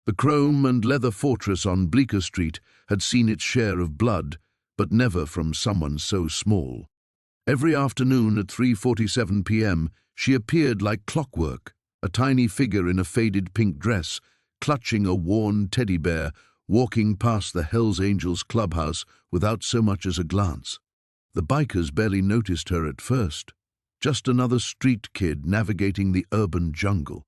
The chrome and leather fortress on Bleecker Street had seen its share of blood, but never from someone so small. Every afternoon at 3:47 p.m. she appeared like clockwork, a tiny figure in a faded pink dress, clutching a worn teddy bear, walking past the Hells Angels clubhouse without so much as a glance. The bikers barely noticed her at first, just another street kid navigating the urban jungle.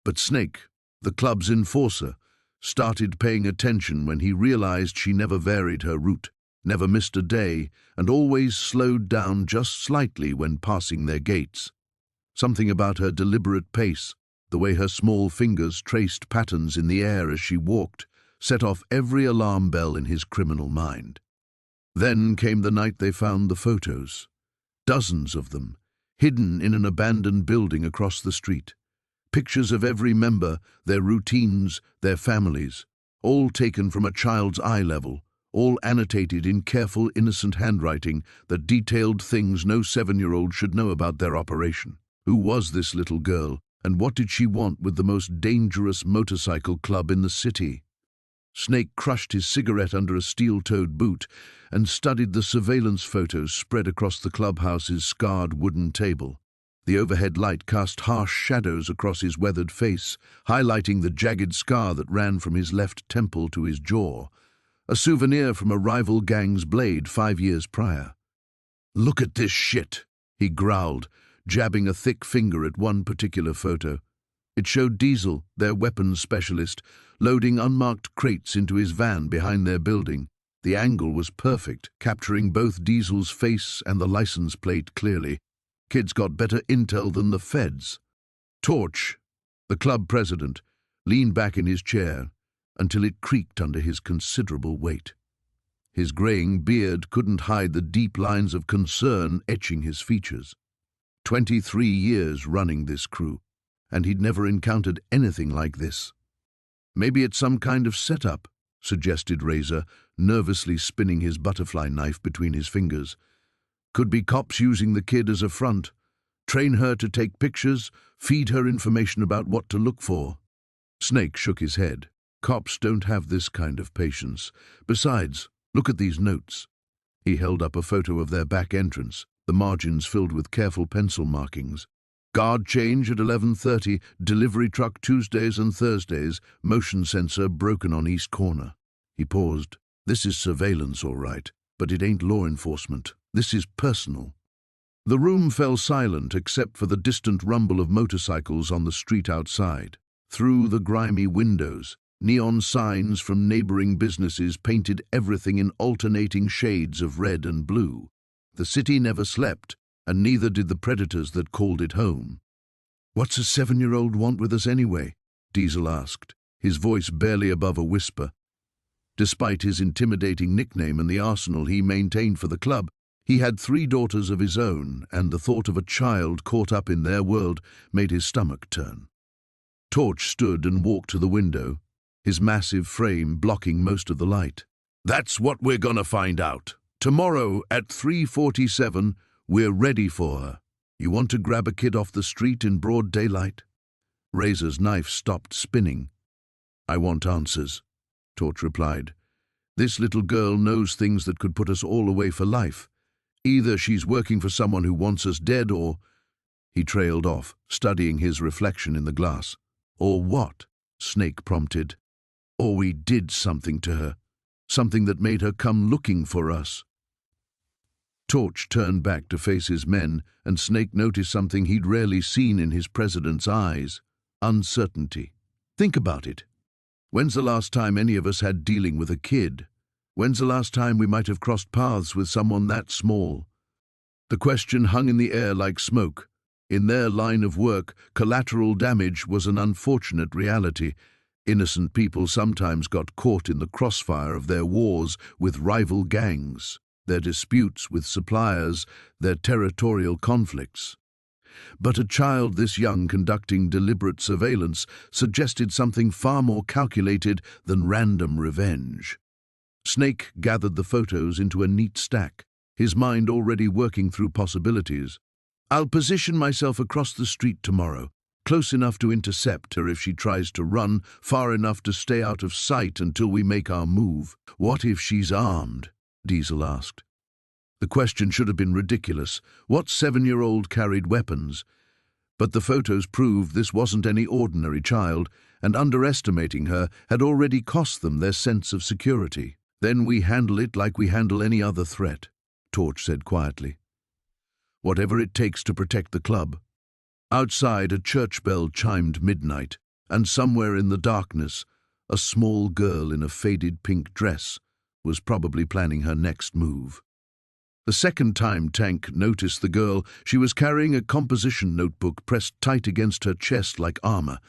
But Snake, the club's enforcer, started paying attention when he realized she never varied her route, never missed a day, and always slowed down just slightly when passing their gates. Something about her deliberate pace, the way her small fingers traced patterns in the air as she walked, set off every alarm bell in his criminal mind. Then came the night they found the photos. Dozens of them, hidden in an abandoned building across the street. Pictures of every member, their routines, their families, all taken from a child's eye level, all annotated in careful, innocent handwriting that detailed things no 7-year-old should know about their operation. Who was this little girl, and what did she want with the most dangerous motorcycle club in the city? Snake crushed his cigarette under a steel-toed boot and studied the surveillance photos spread across the clubhouse's scarred wooden table. The overhead light cast harsh shadows across his weathered face, highlighting the jagged scar that ran from his left temple to his jaw, a souvenir from a rival gang's blade 5 years prior. "Look at this shit," he growled, jabbing a thick finger at one particular photo. It showed Diesel, their weapons specialist, loading unmarked crates into his van behind their building. The angle was perfect, capturing both Diesel's face and the license plate clearly. Kid's got better intel than the feds. Torch, the club president, leaned back in his chair until it creaked under his considerable weight. His graying beard couldn't hide the deep lines of concern etching his features. 23 years running this crew, and he'd never encountered anything like this. "Maybe it's some kind of setup," suggested Razor, nervously spinning his butterfly knife between his fingers. "Could be cops using the kid as a front. Train her to take pictures, feed her information about what to look for." Snake shook his head. "Cops don't have this kind of patience. Besides, look at these notes." He held up a photo of their back entrance, the margins filled with careful pencil markings. "Guard change at 11:30, delivery truck Tuesdays and Thursdays, motion sensor broken on east corner." He paused. "This is surveillance, all right, but it ain't law enforcement. This is personal." The room fell silent except for the distant rumble of motorcycles on the street outside. Through the grimy windows, neon signs from neighboring businesses painted everything in alternating shades of red and blue. The city never slept, and neither did the predators that called it home. "What's a 7-year-old want with us anyway?" Diesel asked, his voice barely above a whisper. Despite his intimidating nickname and the arsenal he maintained for the club, he had 3 daughters of his own, and the thought of a child caught up in their world made his stomach turn. Torch stood and walked to the window, his massive frame blocking most of the light. "That's what we're gonna find out. Tomorrow at 3:47, we're ready for her. You want to grab a kid off the street in broad daylight?" Razor's knife stopped spinning. "I want answers," Torch replied. "This little girl knows things that could put us all away for life. Either she's working for someone who wants us dead, or—" He trailed off, studying his reflection in the glass. "Or what?" Snake prompted. "Or we did something to her. Something that made her come looking for us." Torch turned back to face his men, and Snake noticed something he'd rarely seen in his president's eyes: uncertainty. "Think about it. When's the last time any of us had dealing with a kid? When's the last time we might have crossed paths with someone that small?" The question hung in the air like smoke. In their line of work, collateral damage was an unfortunate reality. Innocent people sometimes got caught in the crossfire of their wars with rival gangs, their disputes with suppliers, their territorial conflicts. But a child this young conducting deliberate surveillance suggested something far more calculated than random revenge. Snake gathered the photos into a neat stack, his mind already working through possibilities. "I'll position myself across the street tomorrow, close enough to intercept her if she tries to run, far enough to stay out of sight until we make our move. What if she's armed? Diesel asked. The question should have been ridiculous. What 7-year-old carried weapons? But the photos proved this wasn't any ordinary child, and underestimating her had already cost them their sense of security. Then we handle it like we handle any other threat, Torch said quietly. Whatever it takes to protect the club. Outside, a church bell chimed midnight, and somewhere in the darkness, a small girl in a faded pink dress was probably planning her next move. The second time Tank noticed the girl, she was carrying a composition notebook pressed tight against her chest like armor.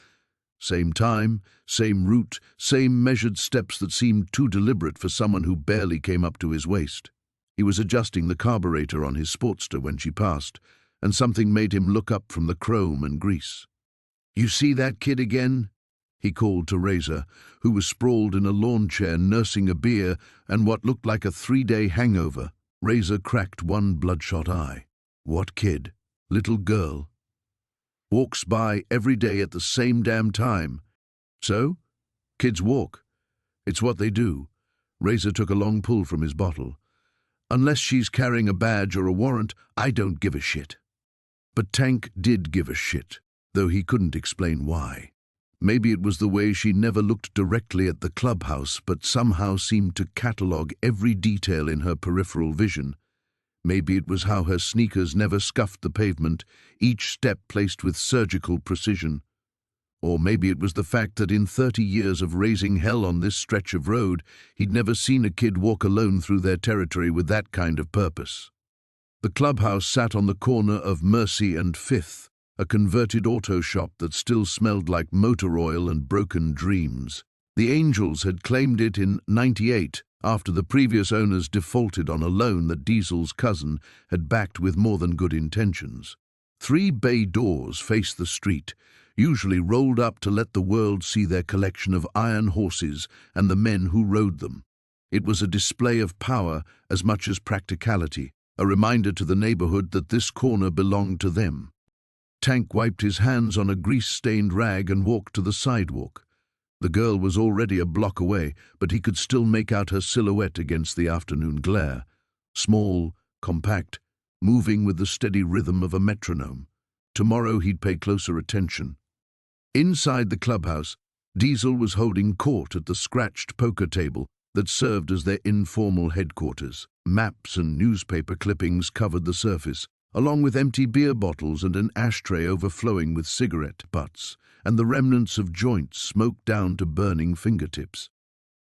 Same time, same route, same measured steps that seemed too deliberate for someone who barely came up to his waist. He was adjusting the carburetor on his Sportster when she passed, and something made him look up from the chrome and grease. "You see that kid again?" he called to Razor, who was sprawled in a lawn chair nursing a beer and what looked like a 3-day hangover. Razor cracked one bloodshot eye. "What kid?" "Little girl. Walks by every day at the same damn time." "So? Kids walk. It's what they do." Razor took a long pull from his bottle. "Unless she's carrying a badge or a warrant, I don't give a shit." But Tank did give a shit, though he couldn't explain why. Maybe it was the way she never looked directly at the clubhouse but somehow seemed to catalogue every detail in her peripheral vision. Maybe it was how her sneakers never scuffed the pavement, each step placed with surgical precision. Or maybe it was the fact that in 30 years of raising hell on this stretch of road, he'd never seen a kid walk alone through their territory with that kind of purpose. The clubhouse sat on the corner of Mercy and 5th, a converted auto shop that still smelled like motor oil and broken dreams. The Angels had claimed it in '98 after the previous owners defaulted on a loan that Diesel's cousin had backed with more than good intentions. 3 bay doors faced the street, usually rolled up to let the world see their collection of iron horses and the men who rode them. It was a display of power as much as practicality, a reminder to the neighborhood that this corner belonged to them. Tank wiped his hands on a grease-stained rag and walked to the sidewalk. The girl was already a block away, but he could still make out her silhouette against the afternoon glare. Small, compact, moving with the steady rhythm of a metronome. Tomorrow he'd pay closer attention. Inside the clubhouse, Diesel was holding court at the scratched poker table that served as their informal headquarters. Maps and newspaper clippings covered the surface, along with empty beer bottles and an ashtray overflowing with cigarette butts, and the remnants of joints smoked down to burning fingertips.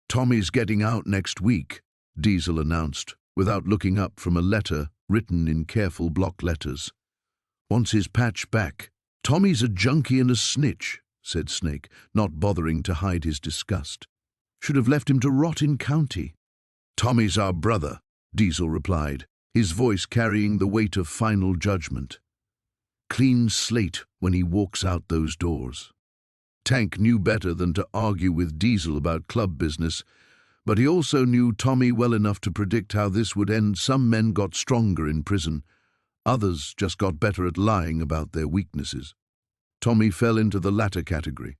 "Tommy's getting out next week," Diesel announced, without looking up from a letter written in careful block letters. "Wants his patch back." "Tommy's a junkie and a snitch," said Snake, not bothering to hide his disgust. "Should have left him to rot in county." "Tommy's our brother," Diesel replied, his voice carrying the weight of final judgment. "Clean slate when he walks out those doors." Tank knew better than to argue with Diesel about club business, but he also knew Tommy well enough to predict how this would end. Some men got stronger in prison. Others just got better at lying about their weaknesses. Tommy fell into the latter category.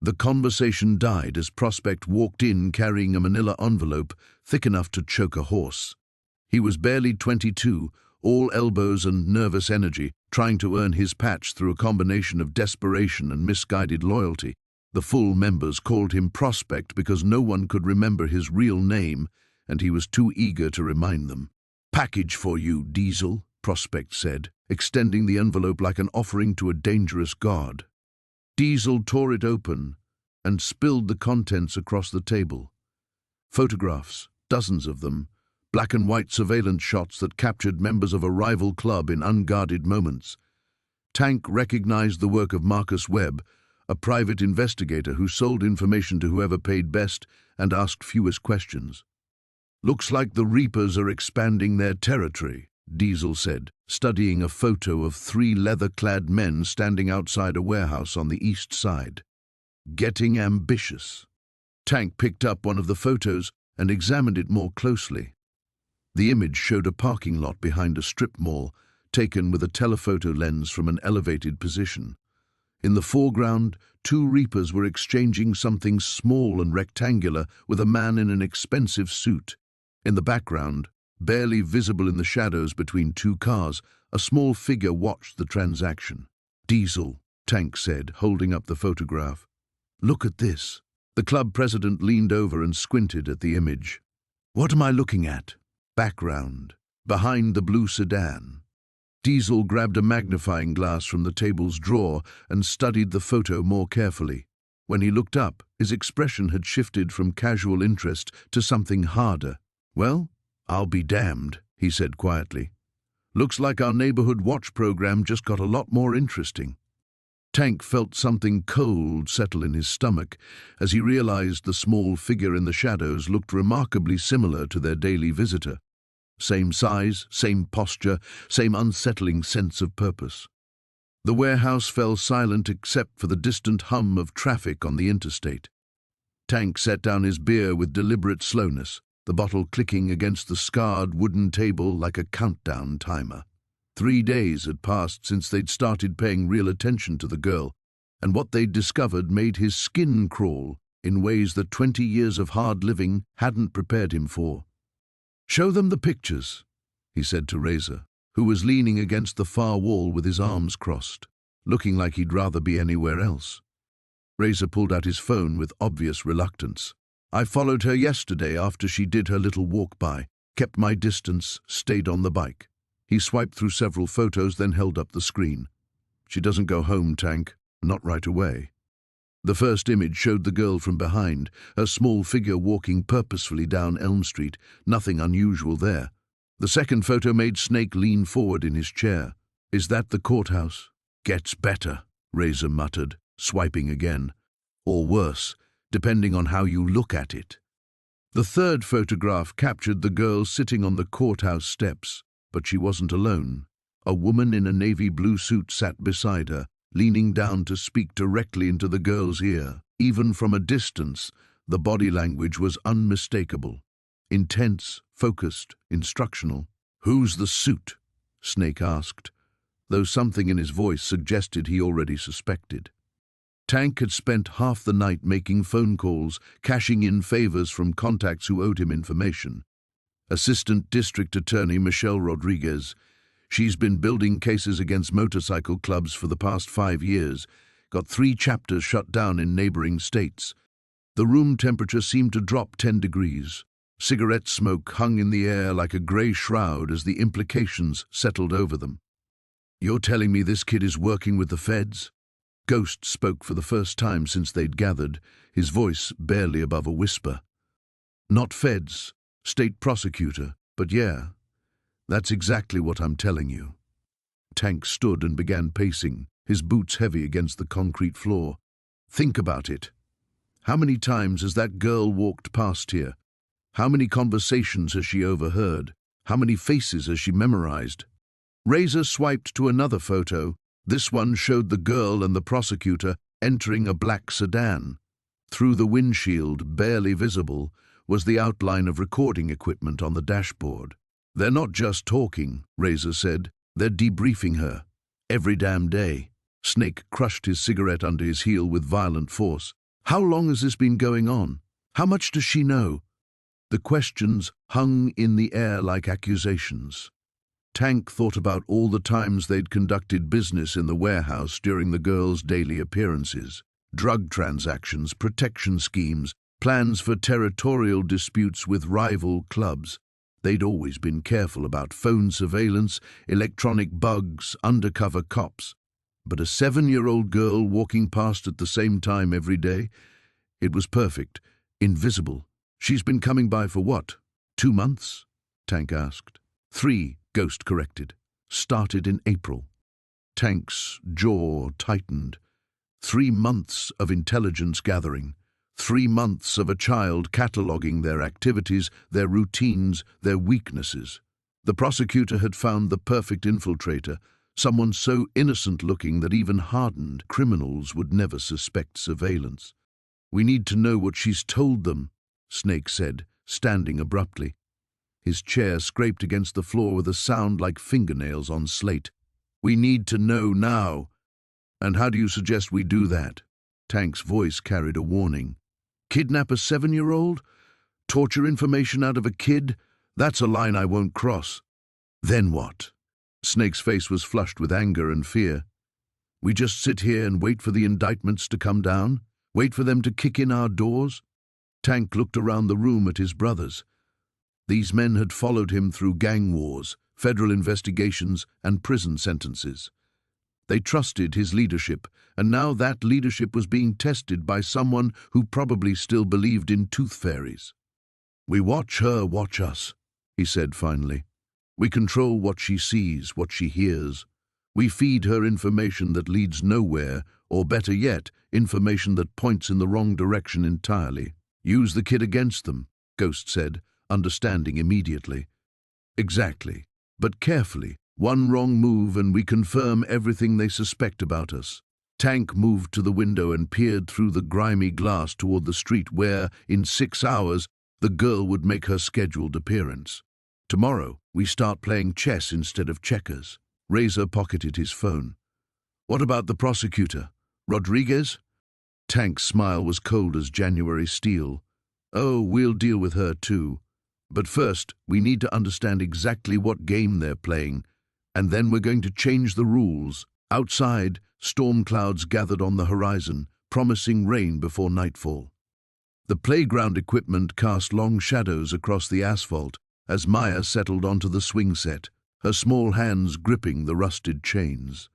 The conversation died as Prospect walked in carrying a manila envelope thick enough to choke a horse. He was barely 22, all elbows and nervous energy, trying to earn his patch through a combination of desperation and misguided loyalty. The full members called him Prospect because no one could remember his real name, and he was too eager to remind them. "Package for you, Diesel," Prospect said, extending the envelope like an offering to a dangerous god. Diesel tore it open and spilled the contents across the table. Photographs, dozens of them, black and white surveillance shots that captured members of a rival club in unguarded moments. Tank recognized the work of Marcus Webb, a private investigator who sold information to whoever paid best and asked fewest questions. "Looks like the Reapers are expanding their territory," Diesel said, studying a photo of 3 leather-clad men standing outside a warehouse on the east side. "Getting ambitious." Tank picked up one of the photos and examined it more closely. The image showed a parking lot behind a strip mall, taken with a telephoto lens from an elevated position. In the foreground, two reapers were exchanging something small and rectangular with a man in an expensive suit. In the background, barely visible in the shadows between two cars, a small figure watched the transaction. "Diesel," Tank said, holding up the photograph. "Look at this." The club president leaned over and squinted at the image. "What am I looking at?" "Background. Behind the blue sedan." Diesel grabbed a magnifying glass from the table's drawer and studied the photo more carefully. When he looked up, his expression had shifted from casual interest to something harder. "Well, I'll be damned," he said quietly. "Looks like our neighborhood watch program just got a lot more interesting." Tank felt something cold settle in his stomach as he realized the small figure in the shadows looked remarkably similar to their daily visitor. Same size, same posture, same unsettling sense of purpose. The warehouse fell silent except for the distant hum of traffic on the interstate. Tank set down his beer with deliberate slowness, the bottle clicking against the scarred wooden table like a countdown timer. 3 days had passed since they'd started paying real attention to the girl, and what they'd discovered made his skin crawl in ways that 20 years of hard living hadn't prepared him for. "Show them the pictures," he said to Razor, who was leaning against the far wall with his arms crossed, looking like he'd rather be anywhere else. Razor pulled out his phone with obvious reluctance. "I followed her yesterday after she did her little walk-by, kept my distance, stayed on the bike." He swiped through several photos, then held up the screen. "She doesn't go home, Tank. Not right away." The first image showed the girl from behind, her small figure walking purposefully down Elm Street, nothing unusual there. The second photo made Snake lean forward in his chair. "Is that the courthouse?" "Gets better," Razor muttered, swiping again. "Or worse, depending on how you look at it." The third photograph captured the girl sitting on the courthouse steps, but she wasn't alone. A woman in a navy blue suit sat beside her, leaning down to speak directly into the girl's ear. Even from a distance, the body language was unmistakable. Intense, focused, instructional. "Who's the suit?" Snake asked, though something in his voice suggested he already suspected. Tank had spent half the night making phone calls, cashing in favors from contacts who owed him information. Assistant District Attorney Michelle Rodriguez. She's been building cases against motorcycle clubs for the past 5 years, got 3 chapters shut down in neighboring states. The room temperature seemed to drop 10 degrees. Cigarette smoke hung in the air like a gray shroud as the implications settled over them. "You're telling me this kid is working with the feds?" Ghost spoke for the first time since they'd gathered, his voice barely above a whisper. "Not feds. State prosecutor, but yeah, that's exactly what I'm telling you." Tank stood and began pacing, his boots heavy against the concrete floor. "Think about it. How many times has that girl walked past here? How many conversations has she overheard? How many faces has she memorized?" Razor swiped to another photo. This one showed the girl and the prosecutor entering a black sedan. Through the windshield, barely visible, was the outline of recording equipment on the dashboard. "They're not just talking," Razor said. "They're debriefing her. Every damn day." Snake crushed his cigarette under his heel with violent force. "How long has this been going on? How much does she know?" The questions hung in the air like accusations. Tank thought about all the times they'd conducted business in the warehouse during the girl's daily appearances. Drug transactions, protection schemes, plans for territorial disputes with rival clubs. They'd always been careful about phone surveillance, electronic bugs, undercover cops. But a 7-year-old girl walking past at the same time every day? It was perfect, invisible. "She's been coming by for what? 2 months?" Tank asked. 3, Ghost corrected. "Started in April." Tank's jaw tightened. 3 months of intelligence gathering. 3 months of a child cataloguing their activities, their routines, their weaknesses. The prosecutor had found the perfect infiltrator, someone so innocent-looking that even hardened criminals would never suspect surveillance. "We need to know what she's told them," Snake said, standing abruptly. His chair scraped against the floor with a sound like fingernails on slate. "We need to know now." And how do you suggest we do that? Tank's voice carried a warning. Kidnap a 7-year-old? Torture information out of a kid? That's a line I won't cross. Then what? Snake's face was flushed with anger and fear. We just sit here and wait for the indictments to come down? Wait for them to kick in our doors? Tank looked around the room at his brothers. These men had followed him through gang wars, federal investigations, and prison sentences. They trusted his leadership, and now that leadership was being tested by someone who probably still believed in tooth fairies. We watch her watch us, he said finally. We control what she sees, what she hears. We feed her information that leads nowhere, or better yet, information that points in the wrong direction entirely. Use the kid against them, Ghost said, understanding immediately. Exactly, but carefully. One wrong move and we confirm everything they suspect about us. Tank moved to the window and peered through the grimy glass toward the street where, in 6 hours, the girl would make her scheduled appearance. Tomorrow, we start playing chess instead of checkers. Razor pocketed his phone. What about the prosecutor? Rodriguez? Tank's smile was cold as January steel. Oh, we'll deal with her too. But first, we need to understand exactly what game they're playing, and then we're going to change the rules. Outside, storm clouds gathered on the horizon, promising rain before nightfall. The playground equipment cast long shadows across the asphalt as Maya settled onto the swing set, her small hands gripping the rusted chains.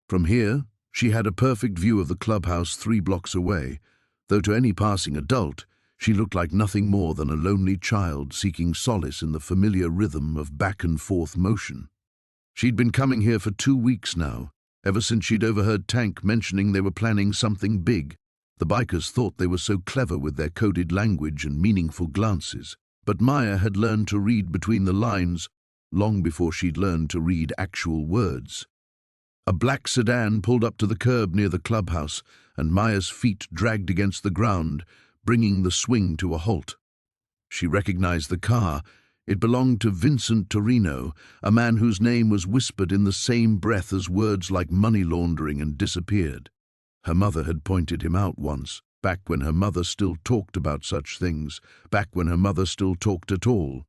From here, she had a perfect view of the clubhouse 3 blocks away, though to any passing adult, she looked like nothing more than a lonely child seeking solace in the familiar rhythm of back-and-forth motion. She'd been coming here for 2 weeks now, ever since she'd overheard Tank mentioning they were planning something big. The bikers thought they were so clever with their coded language and meaningful glances, but Maya had learned to read between the lines long before she'd learned to read actual words. A black sedan pulled up to the curb near the clubhouse, and Maya's feet dragged against the ground, bringing the swing to a halt. She recognized the car. It belonged to Vincent Torino, a man whose name was whispered in the same breath as words like money laundering and disappeared. Her mother had pointed him out once, back when her mother still talked about such things, back when her mother still talked at all.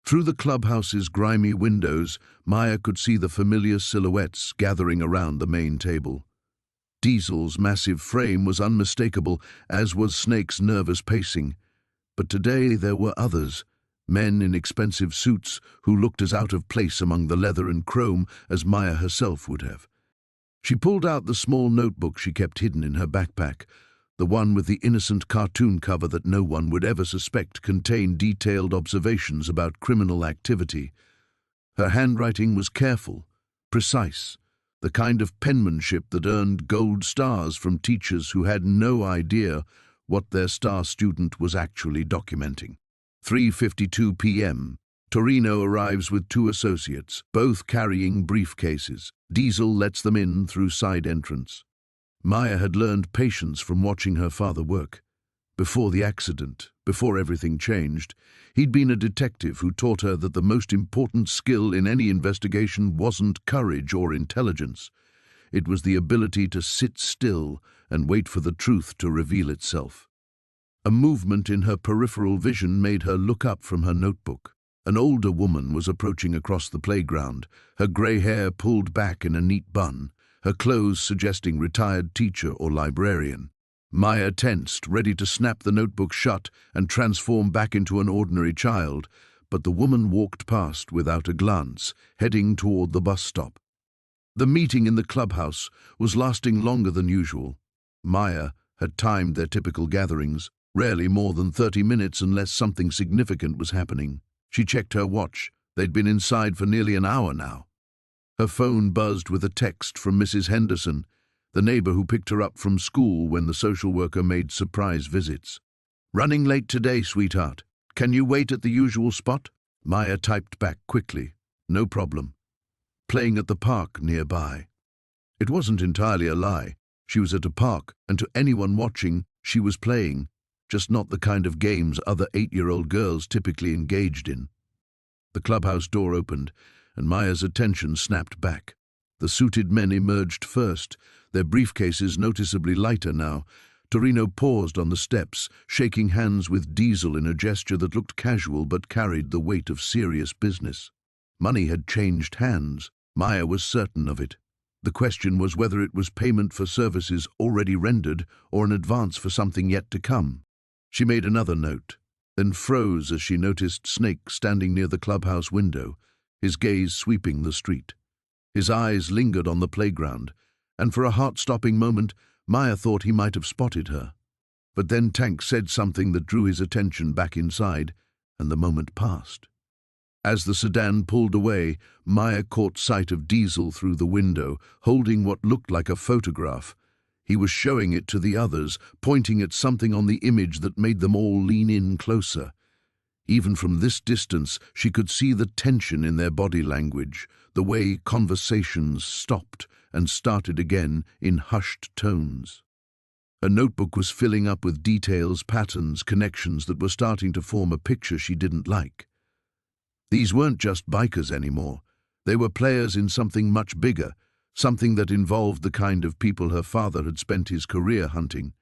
Through the clubhouse's grimy windows, Maya could see the familiar silhouettes gathering around the main table. Diesel's massive frame was unmistakable, as was Snake's nervous pacing. But today there were others, men in expensive suits who looked as out of place among the leather and chrome as Maya herself would have. She pulled out the small notebook she kept hidden in her backpack, the one with the innocent cartoon cover that no one would ever suspect contained detailed observations about criminal activity. Her handwriting was careful, precise, the kind of penmanship that earned gold stars from teachers who had no idea what their star student was actually documenting. 3:52 p.m. Torino arrives with 2 associates, both carrying briefcases. Diesel lets them in through side entrance. Maya had learned patience from watching her father work. Before the accident, before everything changed, he'd been a detective who taught her that the most important skill in any investigation wasn't courage or intelligence. It was the ability to sit still and wait for the truth to reveal itself. A movement in her peripheral vision made her look up from her notebook. An older woman was approaching across the playground, her grey hair pulled back in a neat bun, her clothes suggesting retired teacher or librarian. Maya tensed, ready to snap the notebook shut and transform back into an ordinary child, but the woman walked past without a glance, heading toward the bus stop. The meeting in the clubhouse was lasting longer than usual. Maya had timed their typical gatherings, rarely more than 30 minutes unless something significant was happening. She checked her watch. They'd been inside for nearly an hour now. Her phone buzzed with a text from Mrs. Henderson, the neighbor who picked her up from school when the social worker made surprise visits. "Running late today, sweetheart. Can you wait at the usual spot?" Maya typed back quickly. "No problem. Playing at the park nearby." It wasn't entirely a lie. She was at a park, and to anyone watching, she was playing, just not the kind of games other 8-year-old girls typically engaged in. The clubhouse door opened, and Maya's attention snapped back. The suited men emerged first, their briefcases noticeably lighter now. Torino paused on the steps, shaking hands with Diesel in a gesture that looked casual but carried the weight of serious business. Money had changed hands. Maya was certain of it. The question was whether it was payment for services already rendered or an advance for something yet to come. She made another note, then froze as she noticed Snake standing near the clubhouse window, his gaze sweeping the street. His eyes lingered on the playground, and for a heart-stopping moment, Maya thought he might have spotted her. But then Tank said something that drew his attention back inside, and the moment passed. As the sedan pulled away, Maya caught sight of Diesel through the window, holding what looked like a photograph. He was showing it to the others, pointing at something on the image that made them all lean in closer. Even from this distance, she could see the tension in their body language, the way conversations stopped and started again in hushed tones. Her notebook was filling up with details, patterns, connections that were starting to form a picture she didn't like. These weren't just bikers anymore. They were players in something much bigger, something that involved the kind of people her father had spent his career hunting.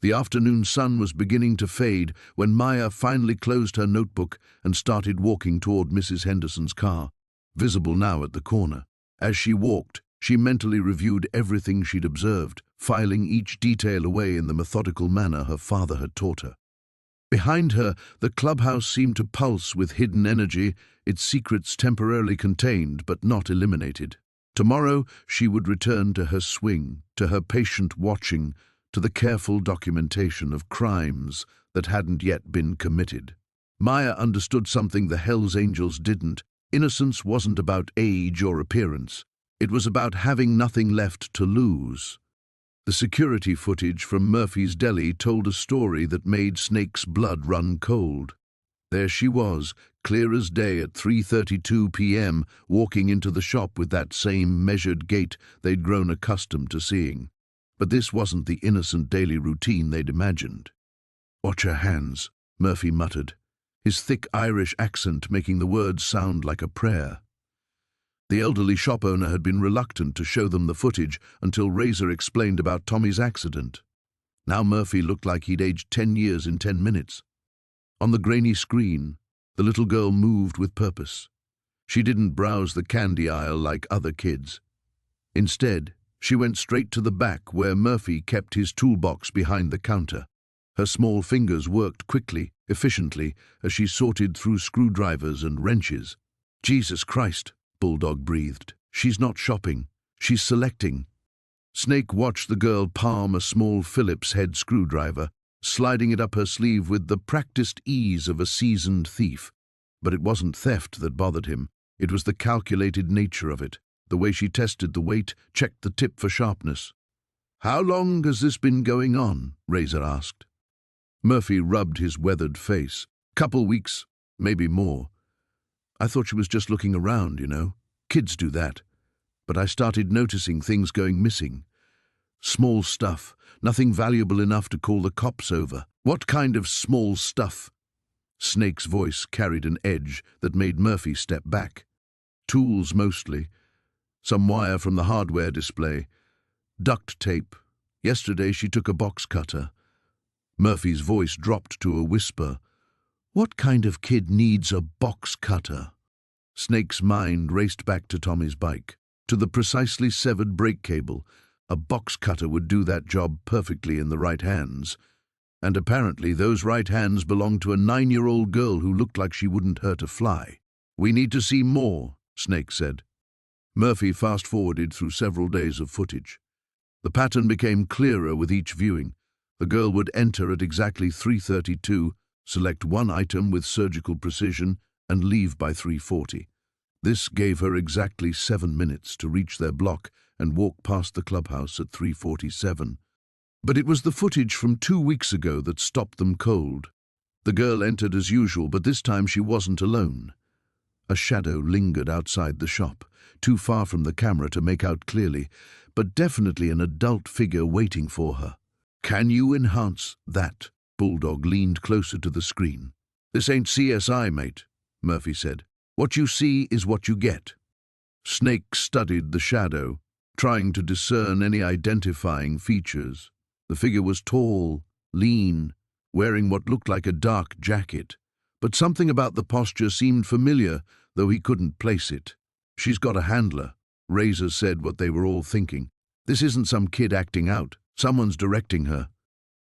The afternoon sun was beginning to fade when Maya finally closed her notebook and started walking toward Mrs. Henderson's car, visible now at the corner. As she walked, she mentally reviewed everything she'd observed, filing each detail away in the methodical manner her father had taught her. Behind her, the clubhouse seemed to pulse with hidden energy, its secrets temporarily contained but not eliminated. Tomorrow, she would return to her swing, to her patient watching, to the careful documentation of crimes that hadn't yet been committed. Maya understood something the Hells Angels didn't. Innocence wasn't about age or appearance. It was about having nothing left to lose. The security footage from Murphy's Deli told a story that made Snake's blood run cold. There she was, clear as day at 3:32 p.m., walking into the shop with that same measured gait they'd grown accustomed to seeing. But this wasn't the innocent daily routine they'd imagined. "Watch her hands," Murphy muttered, his thick Irish accent making the words sound like a prayer. The elderly shop owner had been reluctant to show them the footage until Razor explained about Tommy's accident. Now Murphy looked like he'd aged 10 years in 10 minutes. On the grainy screen, the little girl moved with purpose. She didn't browse the candy aisle like other kids. Instead, she went straight to the back where Murphy kept his toolbox behind the counter. Her small fingers worked quickly, efficiently, as she sorted through screwdrivers and wrenches. "Jesus Christ," Bulldog breathed. "She's not shopping. She's selecting." Snake watched the girl palm a small Phillips head screwdriver, sliding it up her sleeve with the practiced ease of a seasoned thief. But it wasn't theft that bothered him. It was the calculated nature of it, the way she tested the weight, checked the tip for sharpness. "How long has this been going on?" Razor asked. Murphy rubbed his weathered face. "Couple weeks, maybe more. I thought she was just looking around, you know. Kids do that. But I started noticing things going missing. Small stuff, nothing valuable enough to call the cops over." "What kind of small stuff?" Snake's voice carried an edge that made Murphy step back. "Tools mostly. Some wire from the hardware display. Duct tape. Yesterday she took a box cutter." Murphy's voice dropped to a whisper. "What kind of kid needs a box cutter?" Snake's mind raced back to Tommy's bike, to the precisely severed brake cable. A box cutter would do that job perfectly in the right hands. And apparently those right hands belonged to a 9-year-old girl who looked like she wouldn't hurt a fly. "We need to see more," Snake said. Murphy fast-forwarded through several days of footage. The pattern became clearer with each viewing. The girl would enter at exactly 3:32, select one item with surgical precision, and leave by 3:40. This gave her exactly 7 minutes to reach their block and walk past the clubhouse at 3:47. But it was the footage from 2 weeks ago that stopped them cold. The girl entered as usual, but this time she wasn't alone. A shadow lingered outside the shop, too far from the camera to make out clearly, but definitely an adult figure waiting for her. "Can you enhance that?" Bulldog leaned closer to the screen. "This ain't CSI, mate," Murphy said. "What you see is what you get." Snake studied the shadow, trying to discern any identifying features. The figure was tall, lean, wearing what looked like a dark jacket, but something about the posture seemed familiar, though he couldn't place it. "She's got a handler," Razor said what they were all thinking. "This isn't some kid acting out. Someone's directing her."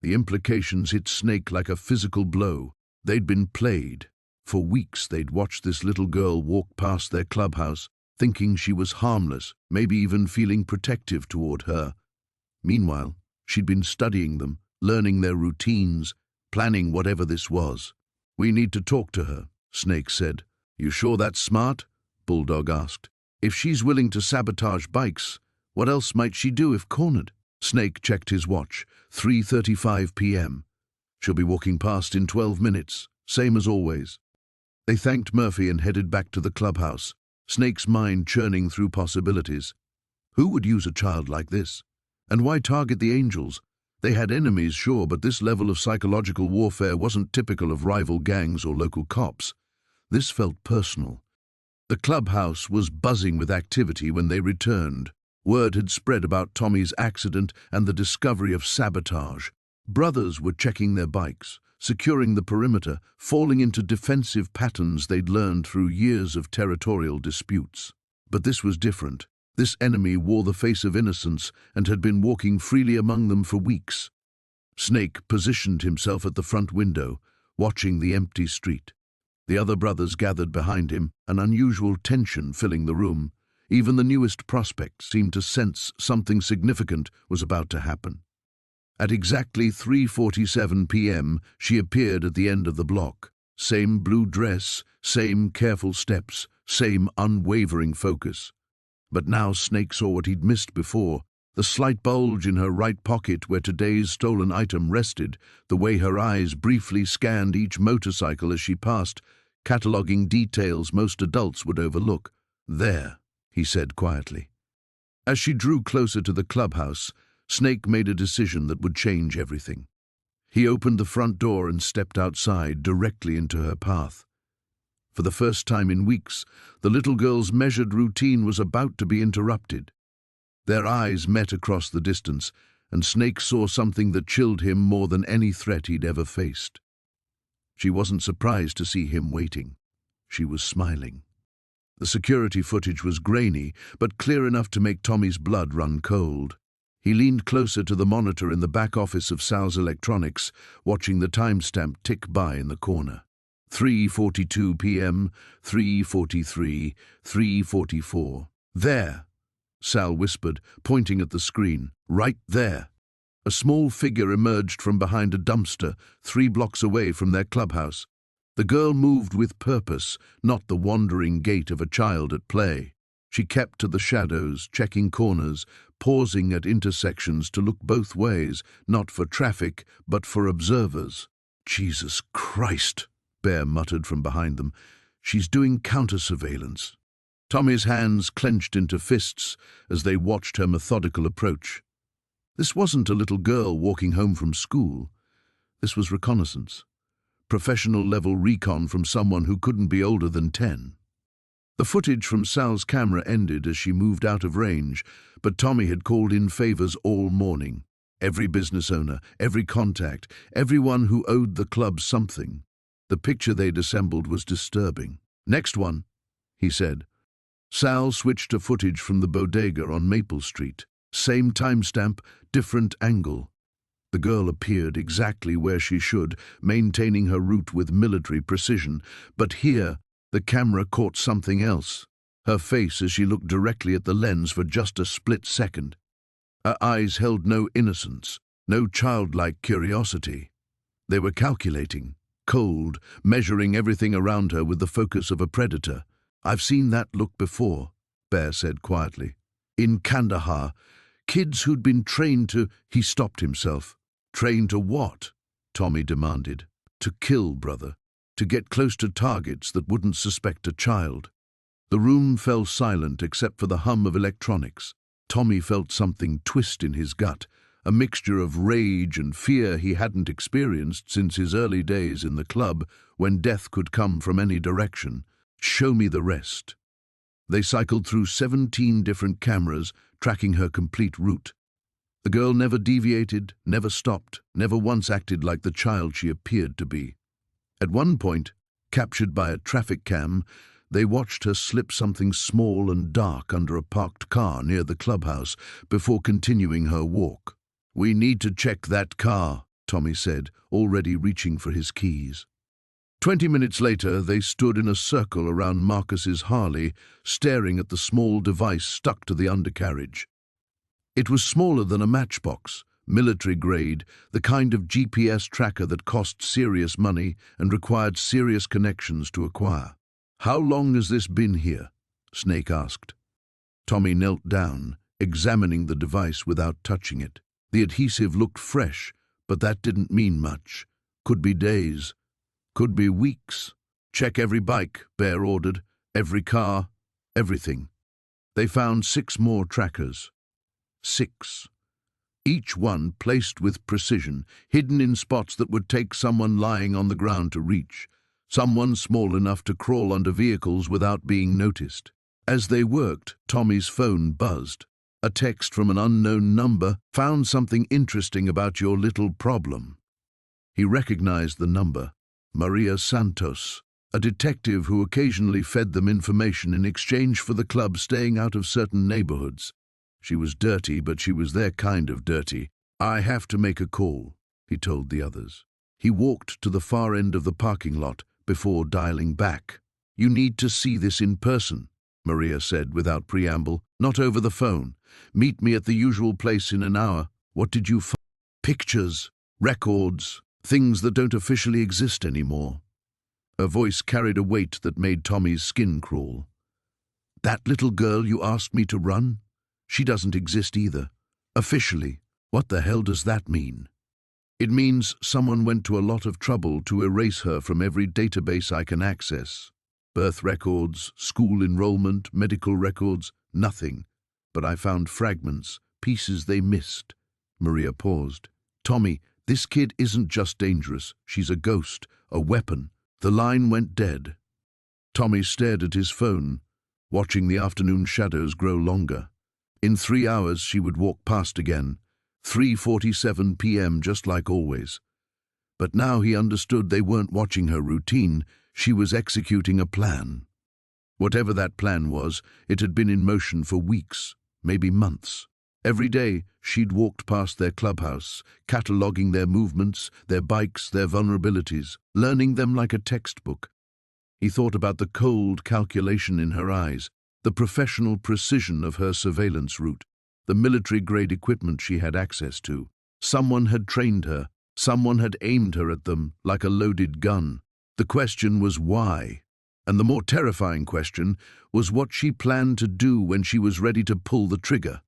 The implications hit Snake like a physical blow. They'd been played. For weeks they'd watched this little girl walk past their clubhouse, thinking she was harmless, maybe even feeling protective toward her. Meanwhile, she'd been studying them, learning their routines, planning whatever this was. "We need to talk to her," Snake said. "You sure that's smart?" Bulldog asked. "If she's willing to sabotage bikes, what else might she do if cornered?" Snake checked his watch. 3:35 p.m. "She'll be walking past in 12 minutes, same as always." They thanked Murphy and headed back to the clubhouse, Snake's mind churning through possibilities. Who would use a child like this? And why target the Angels? They had enemies, sure, but this level of psychological warfare wasn't typical of rival gangs or local cops. This felt personal. The clubhouse was buzzing with activity when they returned. Word had spread about Tommy's accident and the discovery of sabotage. Brothers were checking their bikes, securing the perimeter, falling into defensive patterns they'd learned through years of territorial disputes. But this was different. This enemy wore the face of innocence and had been walking freely among them for weeks. Snake positioned himself at the front window, watching the empty street. The other brothers gathered behind him, an unusual tension filling the room. Even the newest prospect seemed to sense something significant was about to happen. At exactly 3:47 p.m., she appeared at the end of the block. Same blue dress, same careful steps, same unwavering focus. But now Snake saw what he'd missed before, the slight bulge in her right pocket where today's stolen item rested, the way her eyes briefly scanned each motorcycle as she passed, cataloging details most adults would overlook. "There," he said quietly. As she drew closer to the clubhouse, Snake made a decision that would change everything. He opened the front door and stepped outside, directly into her path. For the first time in weeks, the little girl's measured routine was about to be interrupted. Their eyes met across the distance, and Snake saw something that chilled him more than any threat he'd ever faced. She wasn't surprised to see him waiting. She was smiling. The security footage was grainy, but clear enough to make Tommy's blood run cold. He leaned closer to the monitor in the back office of Sal's Electronics, watching the timestamp tick by in the corner. 3:42 p.m., 3:43, 3:44. "There," Sal whispered, pointing at the screen. "Right there." A small figure emerged from behind a dumpster 3 blocks away from their clubhouse. The girl moved with purpose, not the wandering gait of a child at play. She kept to the shadows, checking corners, pausing at intersections to look both ways, not for traffic, but for observers. "Jesus Christ," Bear muttered from behind them. "She's doing counter-surveillance." Tommy's hands clenched into fists as they watched her methodical approach. This wasn't a little girl walking home from school. This was reconnaissance. Professional-level recon from someone who couldn't be older than 10. The footage from Sal's camera ended as she moved out of range, but Tommy had called in favors all morning. Every business owner, every contact, everyone who owed the club something. The picture they'd assembled was disturbing. "Next one," he said. Sal switched to footage from the bodega on Maple Street. Same timestamp, different angle. The girl appeared exactly where she should, maintaining her route with military precision. But here, the camera caught something else. Her face as she looked directly at the lens for just a split second. Her eyes held no innocence, no childlike curiosity. They were calculating, cold, measuring everything around her with the focus of a predator. "I've seen that look before," Bear said quietly. "In Kandahar, kids who'd been trained to—" He stopped himself. "Trained to what?" Tommy demanded. "To kill, brother. To get close to targets that wouldn't suspect a child." The room fell silent except for the hum of electronics. Tommy felt something twist in his gut, a mixture of rage and fear he hadn't experienced since his early days in the club, when death could come from any direction. "Show me the rest." They cycled through 17 different cameras, tracking her complete route. The girl never deviated, never stopped, never once acted like the child she appeared to be. At one point, captured by a traffic cam, they watched her slip something small and dark under a parked car near the clubhouse before continuing her walk. "We need to check that car," Tommy said, already reaching for his keys. 20 minutes later, they stood in a circle around Marcus's Harley, staring at the small device stuck to the undercarriage. It was smaller than a matchbox, military grade, the kind of GPS tracker that cost serious money and required serious connections to acquire. "How long has this been here?" Snake asked. Tommy knelt down, examining the device without touching it. The adhesive looked fresh, but that didn't mean much. Could be days. Could be weeks. "Check every bike," Bear ordered. "Every car. Everything." They found 6 more trackers. 6. Each one placed with precision, hidden in spots that would take someone lying on the ground to reach. Someone small enough to crawl under vehicles without being noticed. As they worked, Tommy's phone buzzed. A text from an unknown number. "Found something interesting about your little problem." He recognized the number. Maria Santos, a detective who occasionally fed them information in exchange for the club staying out of certain neighborhoods. She was dirty, but she was their kind of dirty. "I have to make a call," he told the others. He walked to the far end of the parking lot before dialing back. "You need to see this in person," Maria said without preamble. "Not over the phone. Meet me at the usual place in an hour." "What did you find?" "Pictures, records, things that don't officially exist anymore." Her voice carried a weight that made Tommy's skin crawl. "That little girl you asked me to run? She doesn't exist either. Officially. What the hell does that mean?" "It means someone went to a lot of trouble to erase her from every database I can access. Birth records, school enrollment, medical records, nothing. But I found fragments, pieces they missed." Maria paused. "Tommy, this kid isn't just dangerous. She's a ghost, a weapon." The line went dead. Tommy stared at his phone, watching the afternoon shadows grow longer. In 3 hours she would walk past again, 3:47 p.m. just like always. But now he understood they weren't watching her routine, she was executing a plan. Whatever that plan was, it had been in motion for weeks, maybe months. Every day she'd walked past their clubhouse, cataloguing their movements, their bikes, their vulnerabilities, learning them like a textbook. He thought about the cold calculation in her eyes, the professional precision of her surveillance route, the military-grade equipment she had access to. Someone had trained her, someone had aimed her at them like a loaded gun. The question was why? And the more terrifying question was what she planned to do when she was ready to pull the trigger.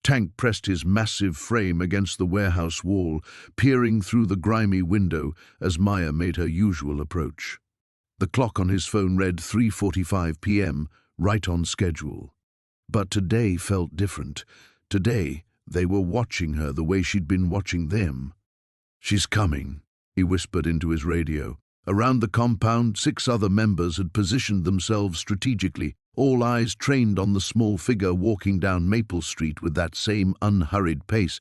Tank pressed his massive frame against the warehouse wall, peering through the grimy window as Maya made her usual approach. The clock on his phone read 3:45 p.m., right on schedule. But today felt different. Today, they were watching her the way she'd been watching them. "She's coming," he whispered into his radio. Around the compound, 6 other members had positioned themselves strategically, all eyes trained on the small figure walking down Maple Street with that same unhurried pace.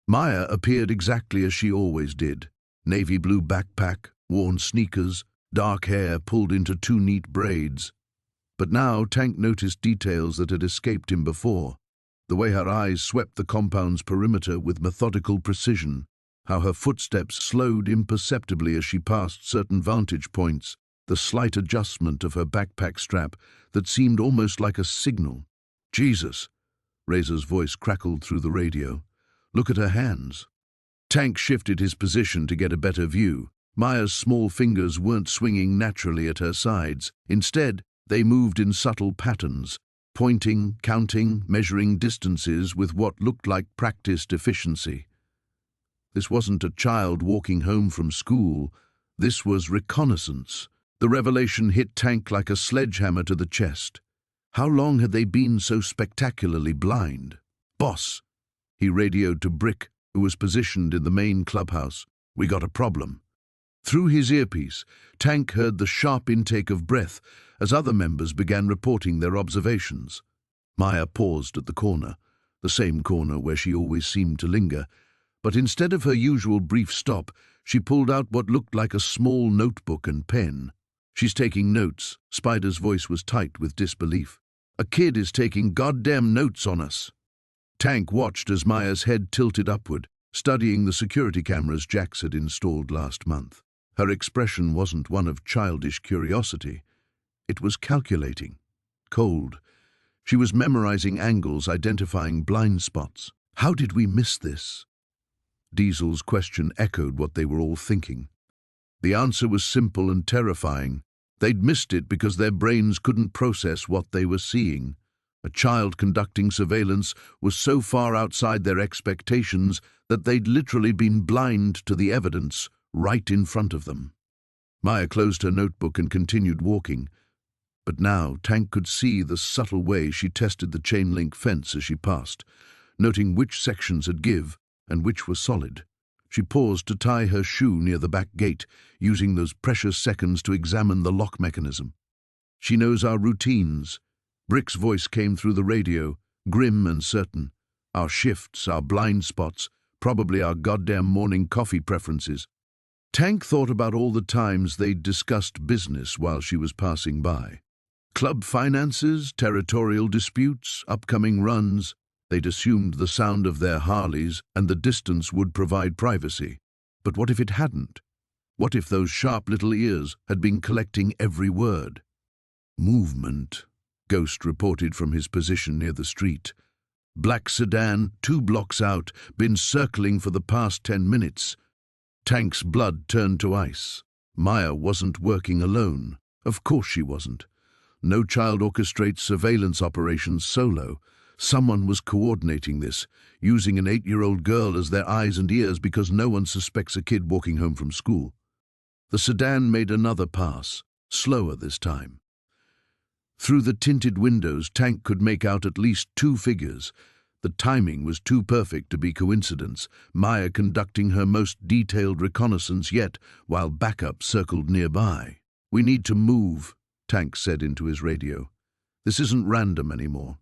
Maya appeared exactly as she always did. Navy blue backpack, worn sneakers, dark hair pulled into 2 neat braids. But now Tank noticed details that had escaped him before. The way her eyes swept the compound's perimeter with methodical precision, how her footsteps slowed imperceptibly as she passed certain vantage points, the slight adjustment of her backpack strap that seemed almost like a signal. "Jesus," Razor's voice crackled through the radio. "Look at her hands." Tank shifted his position to get a better view. Maya's small fingers weren't swinging naturally at her sides. Instead, they moved in subtle patterns, pointing, counting, measuring distances with what looked like practiced efficiency. This wasn't a child walking home from school. This was reconnaissance. The revelation hit Tank like a sledgehammer to the chest. How long had they been so spectacularly blind? "Boss," he radioed to Brick, who was positioned in the main clubhouse. "We got a problem." Through his earpiece, Tank heard the sharp intake of breath as other members began reporting their observations. Maya paused at the corner, the same corner where she always seemed to linger, but instead of her usual brief stop, she pulled out what looked like a small notebook and pen. "She's taking notes." Spider's voice was tight with disbelief. "A kid is taking goddamn notes on us." Tank watched as Maya's head tilted upward, studying the security cameras Jax had installed last month. Her expression wasn't one of childish curiosity. It was calculating, cold. She was memorizing angles, identifying blind spots. How did we miss this? Diesel's question echoed what they were all thinking. The answer was simple and terrifying. They'd missed it because their brains couldn't process what they were seeing. A child conducting surveillance was so far outside their expectations that they'd literally been blind to the evidence right in front of them. Maya closed her notebook and continued walking. But now Tank could see the subtle way she tested the chain-link fence as she passed, noting which sections had give and which were solid. She paused to tie her shoe near the back gate, using those precious seconds to examine the lock mechanism. "She knows our routines." Brick's voice came through the radio, grim and certain. "Our shifts, our blind spots, probably our goddamn morning coffee preferences." Tank thought about all the times they'd discussed business while she was passing by. Club finances, territorial disputes, upcoming runs. They'd assumed the sound of their Harleys and the distance would provide privacy. But what if it hadn't? What if those sharp little ears had been collecting every word? "Movement," Ghost reported from his position near the street. "Black sedan, 2 blocks out, been circling for the past 10 minutes. Tank's blood turned to ice. Maya wasn't working alone. Of course she wasn't. No child orchestrates surveillance operations solo. Someone was coordinating this, using an 8-year-old girl as their eyes and ears because no one suspects a kid walking home from school. The sedan made another pass, slower this time. Through the tinted windows, Tank could make out at least 2 figures. The timing was too perfect to be coincidence, Maya conducting her most detailed reconnaissance yet, while backup circled nearby. "We need to move," Tank said into his radio. "This isn't random anymore."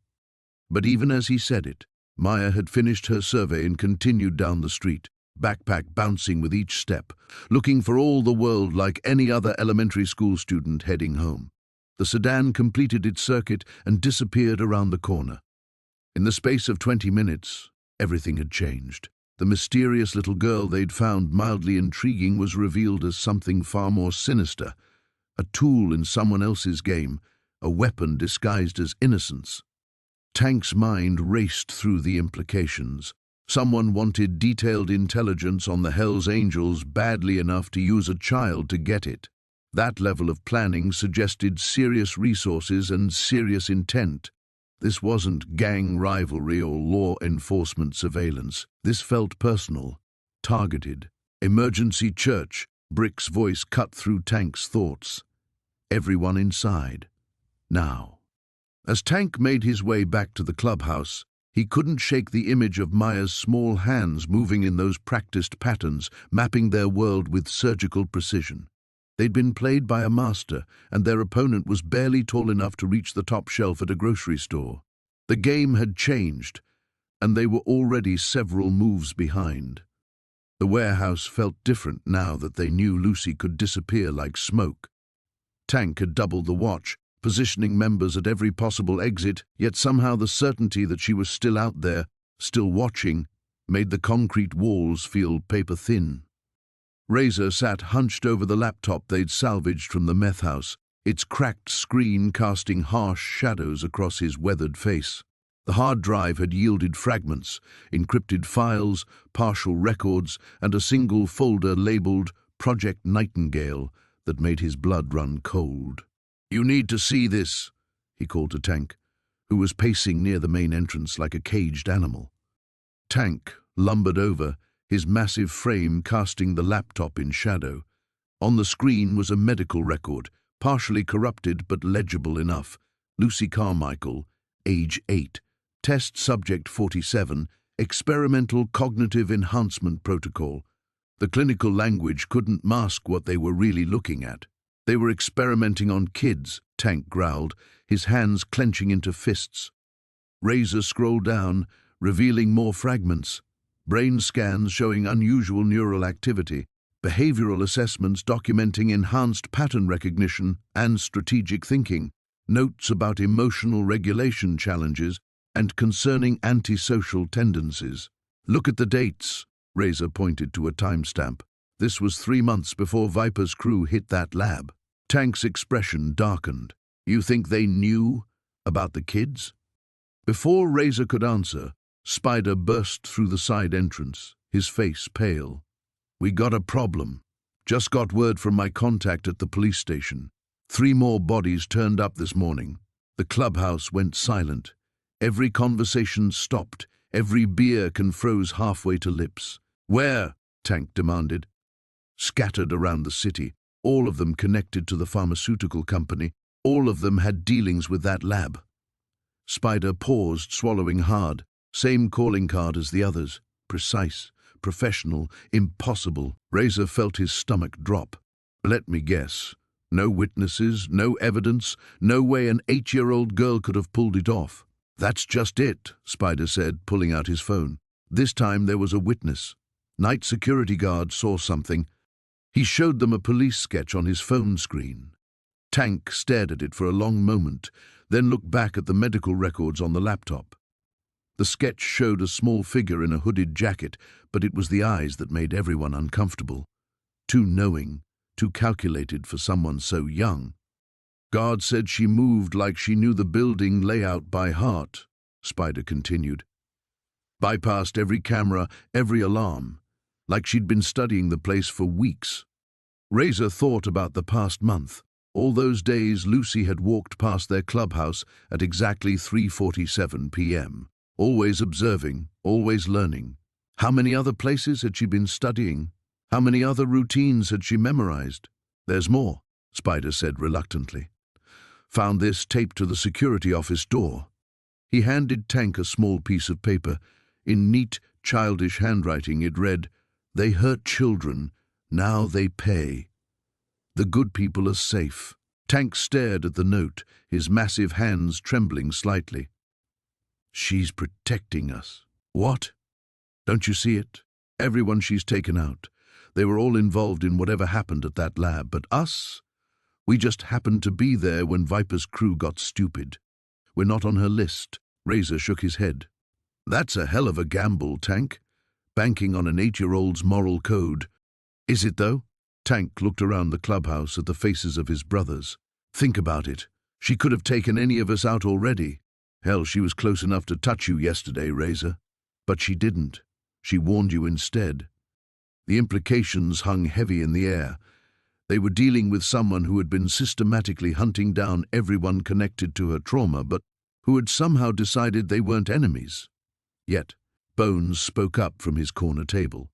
But even as he said it, Maya had finished her survey and continued down the street, backpack bouncing with each step, looking for all the world like any other elementary school student heading home. The sedan completed its circuit and disappeared around the corner. In the space of 20 minutes, everything had changed. The mysterious little girl they'd found mildly intriguing was revealed as something far more sinister, a tool in someone else's game, a weapon disguised as innocence. Tank's mind raced through the implications. Someone wanted detailed intelligence on the Hells Angels badly enough to use a child to get it. That level of planning suggested serious resources and serious intent. This wasn't gang rivalry or law enforcement surveillance. This felt personal, targeted. "Emergency church," Brick's voice cut through Tank's thoughts. "Everyone inside. Now." As Tank made his way back to the clubhouse, he couldn't shake the image of Maya's small hands moving in those practiced patterns, mapping their world with surgical precision. They'd been played by a master, and their opponent was barely tall enough to reach the top shelf at a grocery store. The game had changed, and they were already several moves behind. The warehouse felt different now that they knew Lucy could disappear like smoke. Tank had doubled the watch, positioning members at every possible exit, yet somehow the certainty that she was still out there, still watching, made the concrete walls feel paper-thin. Razor sat hunched over the laptop they'd salvaged from the meth house, its cracked screen casting harsh shadows across his weathered face. The hard drive had yielded fragments, encrypted files, partial records, and a single folder labeled Project Nightingale that made his blood run cold. "You need to see this," he called to Tank, who was pacing near the main entrance like a caged animal. Tank lumbered over, his massive frame casting the laptop in shadow. On the screen was a medical record, partially corrupted but legible enough. Lucy Carmichael, age 8, test subject 47, experimental cognitive enhancement protocol. The clinical language couldn't mask what they were really looking at. "They were experimenting on kids," Tank growled, his hands clenching into fists. Razor scrolled down, revealing more fragments, brain scans showing unusual neural activity, behavioral assessments documenting enhanced pattern recognition and strategic thinking, notes about emotional regulation challenges and concerning antisocial tendencies. Look at the dates, Razor pointed to a timestamp. This was 3 months before Viper's crew hit that lab. Tank's expression darkened. You think they knew about the kids? Before Razor could answer, Spider burst through the side entrance, his face pale. We got a problem. Just got word from my contact at the police station. 3 more bodies turned up this morning. The clubhouse went silent. Every conversation stopped. Every beer can froze halfway to lips. Where? Tank demanded. Scattered around the city, all of them connected to the pharmaceutical company. All of them had dealings with that lab. Spider paused, swallowing hard. Same calling card as the others. Precise, professional, impossible. Razor felt his stomach drop. Let me guess. No witnesses, no evidence, no way an 8-year-old girl could have pulled it off. That's just it, Spider said, pulling out his phone. This time there was a witness. Night security guard saw something. He showed them a police sketch on his phone screen. Tank stared at it for a long moment, then looked back at the medical records on the laptop. The sketch showed a small figure in a hooded jacket, but it was the eyes that made everyone uncomfortable. Too knowing, too calculated for someone so young. Guard said she moved like she knew the building layout by heart, Spider continued. Bypassed every camera, every alarm, like she'd been studying the place for weeks. Razor thought about the past month. All those days Lucy had walked past their clubhouse at exactly 3:47 p.m., always observing, always learning. How many other places had she been studying? How many other routines had she memorized? There's more, Spider said reluctantly. Found this taped to the security office door. He handed Tank a small piece of paper. In neat, childish handwriting it read, "They hurt children, now they pay. The good people are safe." Tank stared at the note, his massive hands trembling slightly. She's protecting us. What? Don't you see it? Everyone she's taken out. They were all involved in whatever happened at that lab, but us? We just happened to be there when Viper's crew got stupid. We're not on her list. Razor shook his head. That's a hell of a gamble, Tank. Banking on an 8-year-old's moral code. Is it, though? Tank looked around the clubhouse at the faces of his brothers. Think about it. She could have taken any of us out already. Hell, she was close enough to touch you yesterday, Razor. But she didn't. She warned you instead. The implications hung heavy in the air. They were dealing with someone who had been systematically hunting down everyone connected to her trauma, but who had somehow decided they weren't enemies. Yet, Bones spoke up from his corner table.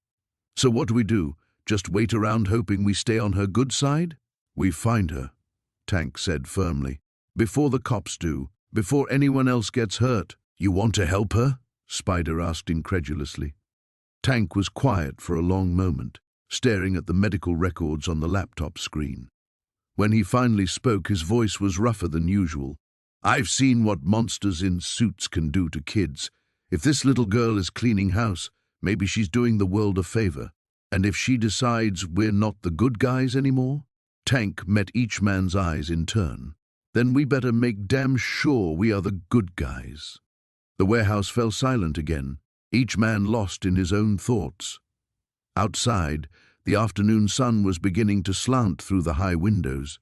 So what do we do? Just wait around hoping we stay on her good side? We find her, Tank said firmly. Before the cops do, before anyone else gets hurt. You want to help her? Spider asked incredulously. Tank was quiet for a long moment, staring at the medical records on the laptop screen. When he finally spoke, his voice was rougher than usual. I've seen what monsters in suits can do to kids. If this little girl is cleaning house, maybe she's doing the world a favor. And if she decides we're not the good guys anymore? Tank met each man's eyes in turn. Then we better make damn sure we are the good guys. The warehouse fell silent again, each man lost in his own thoughts. Outside, the afternoon sun was beginning to slant through the high windows.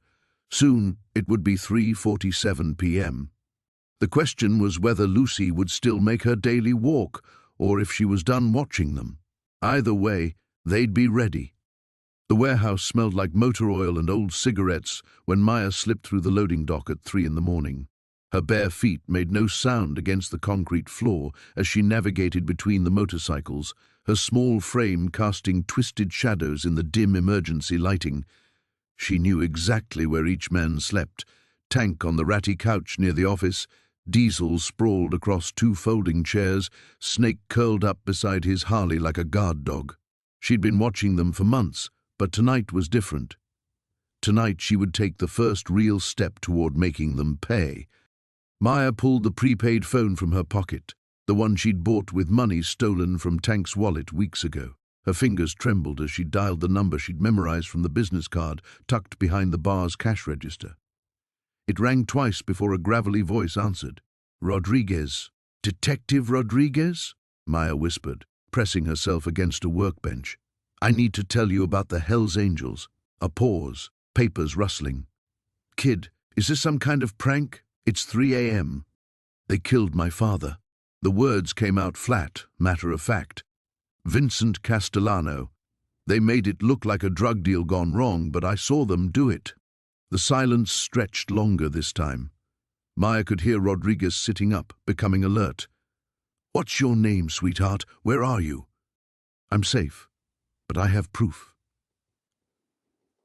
Soon it would be 3:47 p.m. The question was whether Lucy would still make her daily walk, or if she was done watching them. Either way, they'd be ready. The warehouse smelled like motor oil and old cigarettes when Maya slipped through the loading dock at 3 in the morning. Her bare feet made no sound against the concrete floor as she navigated between the motorcycles, her small frame casting twisted shadows in the dim emergency lighting. She knew exactly where each man slept. Tank on the ratty couch near the office, Diesel sprawled across 2 folding chairs, Snake curled up beside his Harley like a guard dog. She'd been watching them for months, but tonight was different. Tonight she would take the first real step toward making them pay. Maya pulled the prepaid phone from her pocket. the one she'd bought with money stolen from Tank's wallet weeks ago. Her fingers trembled as she dialed the number she'd memorized from the business card tucked behind the bar's cash register. It rang twice before a gravelly voice answered. "Rodriguez. Detective Rodriguez?" Maya whispered, pressing herself against a workbench. "I need to tell you about the Hells Angels." A pause, papers rustling. "Kid, is this some kind of prank? It's 3 a.m. They killed my father." The words came out flat, matter of fact. Vincent Castellano. They made it look like a drug deal gone wrong, but I saw them do it. The silence stretched longer this time. Maya could hear Rodriguez sitting up, becoming alert. "What's your name, sweetheart? Where are you?" "I'm safe, but I have proof."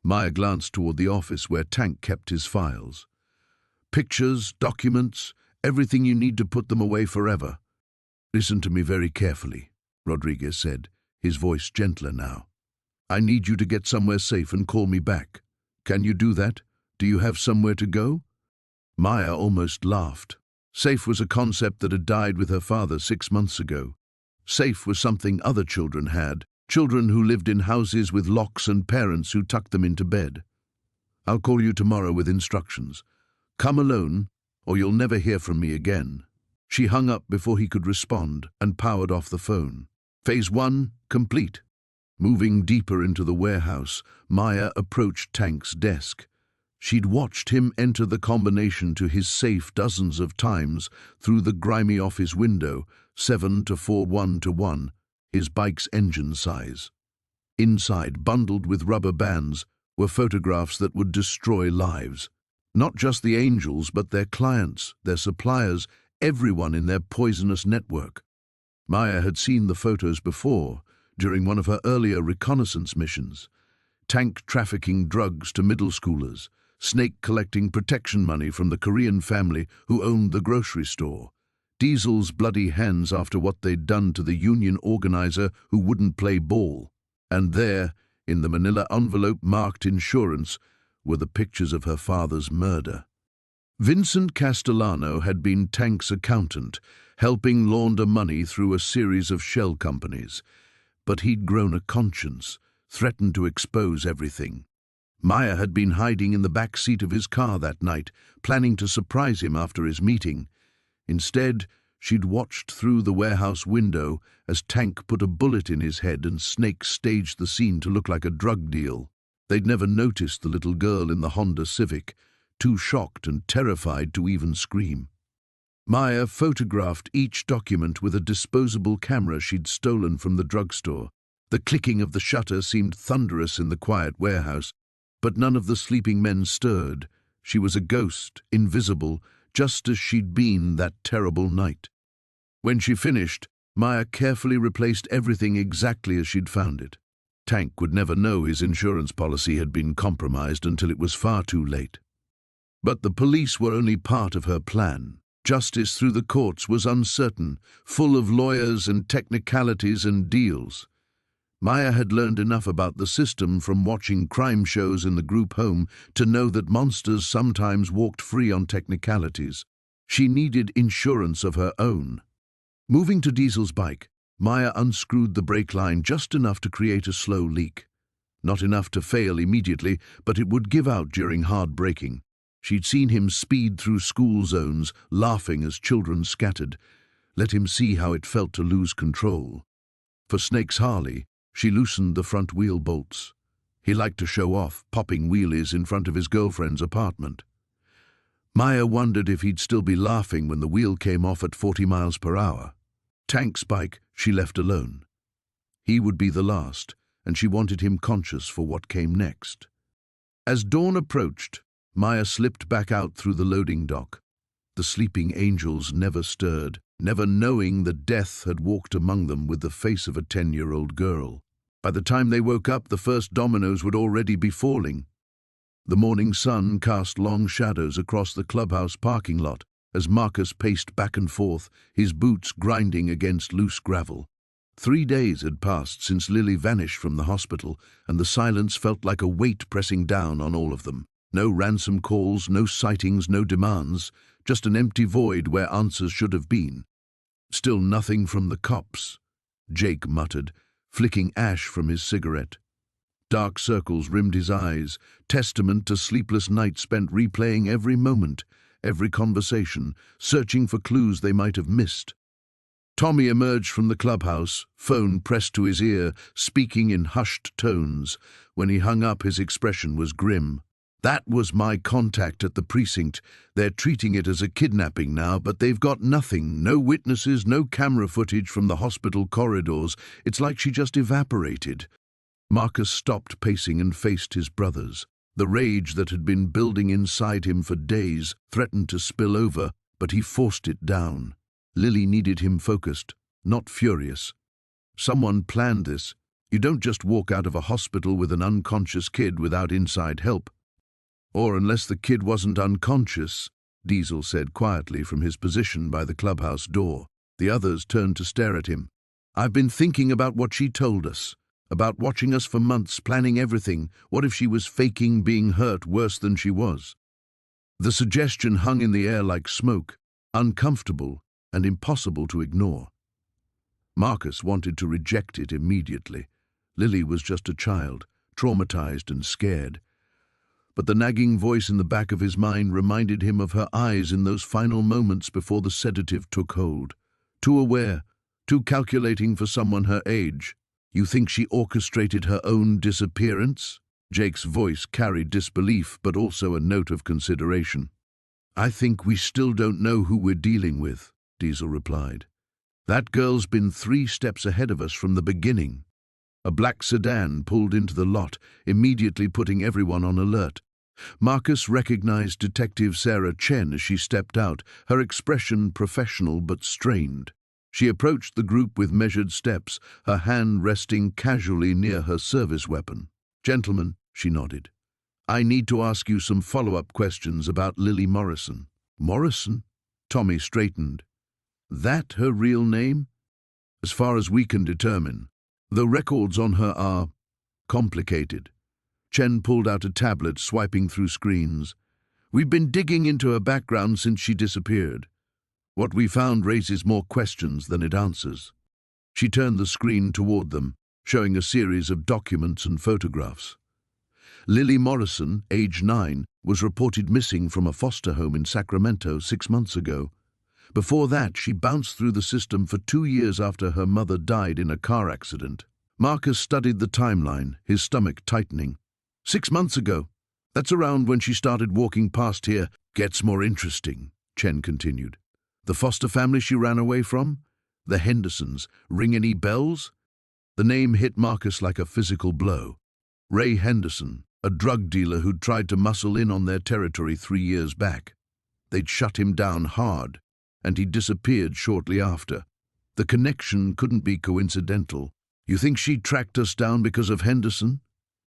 Maya glanced toward the office where Tank kept his files. "Pictures, documents, everything you need to put them away forever." "Listen to me very carefully," Rodriguez said, his voice gentler now. "I need you to get somewhere safe and call me back. Can you do that? Do you have somewhere to go?" Maya almost laughed. Safe was a concept that had died with her father 6 months ago. Safe was something other children had, children who lived in houses with locks and parents who tucked them into bed. "I'll call you tomorrow with instructions. Come alone, or you'll never hear from me again." She hung up before he could respond and powered off the phone. Phase 1, complete. Moving deeper into the warehouse, Maya approached Tank's desk. She'd watched him enter the combination to his safe dozens of times through the grimy office window, 7 to 41 to 1, his bike's engine size. Inside, bundled with rubber bands, were photographs that would destroy lives. Not just the angels, but their clients, their suppliers, everyone in their poisonous network. Maya had seen the photos before, during one of her earlier reconnaissance missions. Tank trafficking drugs to middle schoolers, Snake collecting protection money from the Korean family who owned the grocery store, Diesel's bloody hands after what they'd done to the union organizer who wouldn't play ball. And there, in the manila envelope marked insurance, were the pictures of her father's murder. Vincent Castellano had been Tank's accountant, helping launder money through a series of shell companies. But he'd grown a conscience, threatened to expose everything. Maya had been hiding in the back seat of his car that night, planning to surprise him after his meeting. Instead, she'd watched through the warehouse window as Tank put a bullet in his head and Snake staged the scene to look like a drug deal. They'd never noticed the little girl in the Honda Civic, too shocked and terrified to even scream. Maya photographed each document with a disposable camera she'd stolen from the drugstore. The clicking of the shutter seemed thunderous in the quiet warehouse, but none of the sleeping men stirred. She was a ghost, invisible, just as she'd been that terrible night. When she finished, Maya carefully replaced everything exactly as she'd found it. Tank would never know his insurance policy had been compromised until it was far too late. But the police were only part of her plan. Justice through the courts was uncertain, full of lawyers and technicalities and deals. Maya had learned enough about the system from watching crime shows in the group home to know that monsters sometimes walked free on technicalities. She needed insurance of her own. Moving to Diesel's bike, Maya unscrewed the brake line just enough to create a slow leak. Not enough to fail immediately, but it would give out during hard braking. She'd seen him speed through school zones, laughing as children scattered. Let him see how it felt to lose control. For Snake's Harley, she loosened the front wheel bolts. He liked to show off, popping wheelies in front of his girlfriend's apartment. Maya wondered if he'd still be laughing when the wheel came off at 40 miles per hour. Tank's bike she left alone. He would be the last, and she wanted him conscious for what came next. As dawn approached, Maya slipped back out through the loading dock. The sleeping angels never stirred, never knowing that death had walked among them with the face of a 10-year-old girl. By the time they woke up, the first dominoes would already be falling. The morning sun cast long shadows across the clubhouse parking lot as Marcus paced back and forth, his boots grinding against loose gravel. 3 days had passed since Lily vanished from the hospital, and the silence felt like a weight pressing down on all of them. No ransom calls, no sightings, no demands, just an empty void where answers should have been. Still nothing from the cops, Jake muttered, flicking ash from his cigarette. Dark circles rimmed his eyes, testament to sleepless nights spent replaying every moment, every conversation, searching for clues they might have missed. Tommy emerged from the clubhouse, phone pressed to his ear, speaking in hushed tones. When he hung up, his expression was grim. "That was my contact at the precinct. They're treating it as a kidnapping now, but they've got nothing. No witnesses, no camera footage from the hospital corridors. It's like she just evaporated." Marcus stopped pacing and faced his brothers. The rage that had been building inside him for days threatened to spill over, but he forced it down. Lily needed him focused, not furious. Someone planned this. You don't just walk out of a hospital with an unconscious kid without inside help. Or unless the kid wasn't unconscious, Diesel said quietly from his position by the clubhouse door. The others turned to stare at him. "I've been thinking about what she told us, about watching us for months, planning everything. What if she was faking being hurt worse than she was?" The suggestion hung in the air like smoke, uncomfortable and impossible to ignore. Marcus wanted to reject it immediately. Lily was just a child, traumatized and scared. But the nagging voice in the back of his mind reminded him of her eyes in those final moments before the sedative took hold. Too aware, too calculating for someone her age. "You think she orchestrated her own disappearance?" Jake's voice carried disbelief, but also a note of consideration. "I think we still don't know who we're dealing with," Diesel replied. "That girl's been 3 steps ahead of us from the beginning." A black sedan pulled into the lot, immediately putting everyone on alert. Marcus recognized Detective Sarah Chen as she stepped out, her expression professional but strained. She approached the group with measured steps, her hand resting casually near her service weapon. "Gentlemen," she nodded, "I need to ask you some follow-up questions about Lily Morrison." "Morrison?" Tommy straightened. "That her real name?" "As far as we can determine. The records on her are complicated." Chen pulled out a tablet, swiping through screens. "We've been digging into her background since she disappeared. What we found raises more questions than it answers." She turned the screen toward them, showing a series of documents and photographs. Lily Morrison, age 9, was reported missing from a foster home in Sacramento 6 months ago. Before that, she bounced through the system for 2 years after her mother died in a car accident. Marcus studied the timeline, his stomach tightening. 6 months ago. That's around when she started walking past here. Gets more interesting, Chen continued. The foster family she ran away from? The Hendersons. Ring any bells? The name hit Marcus like a physical blow. Ray Henderson, a drug dealer who'd tried to muscle in on their territory 3 years back. They'd shut him down hard, and he disappeared shortly after. The connection couldn't be coincidental. "You think she tracked us down because of Henderson?"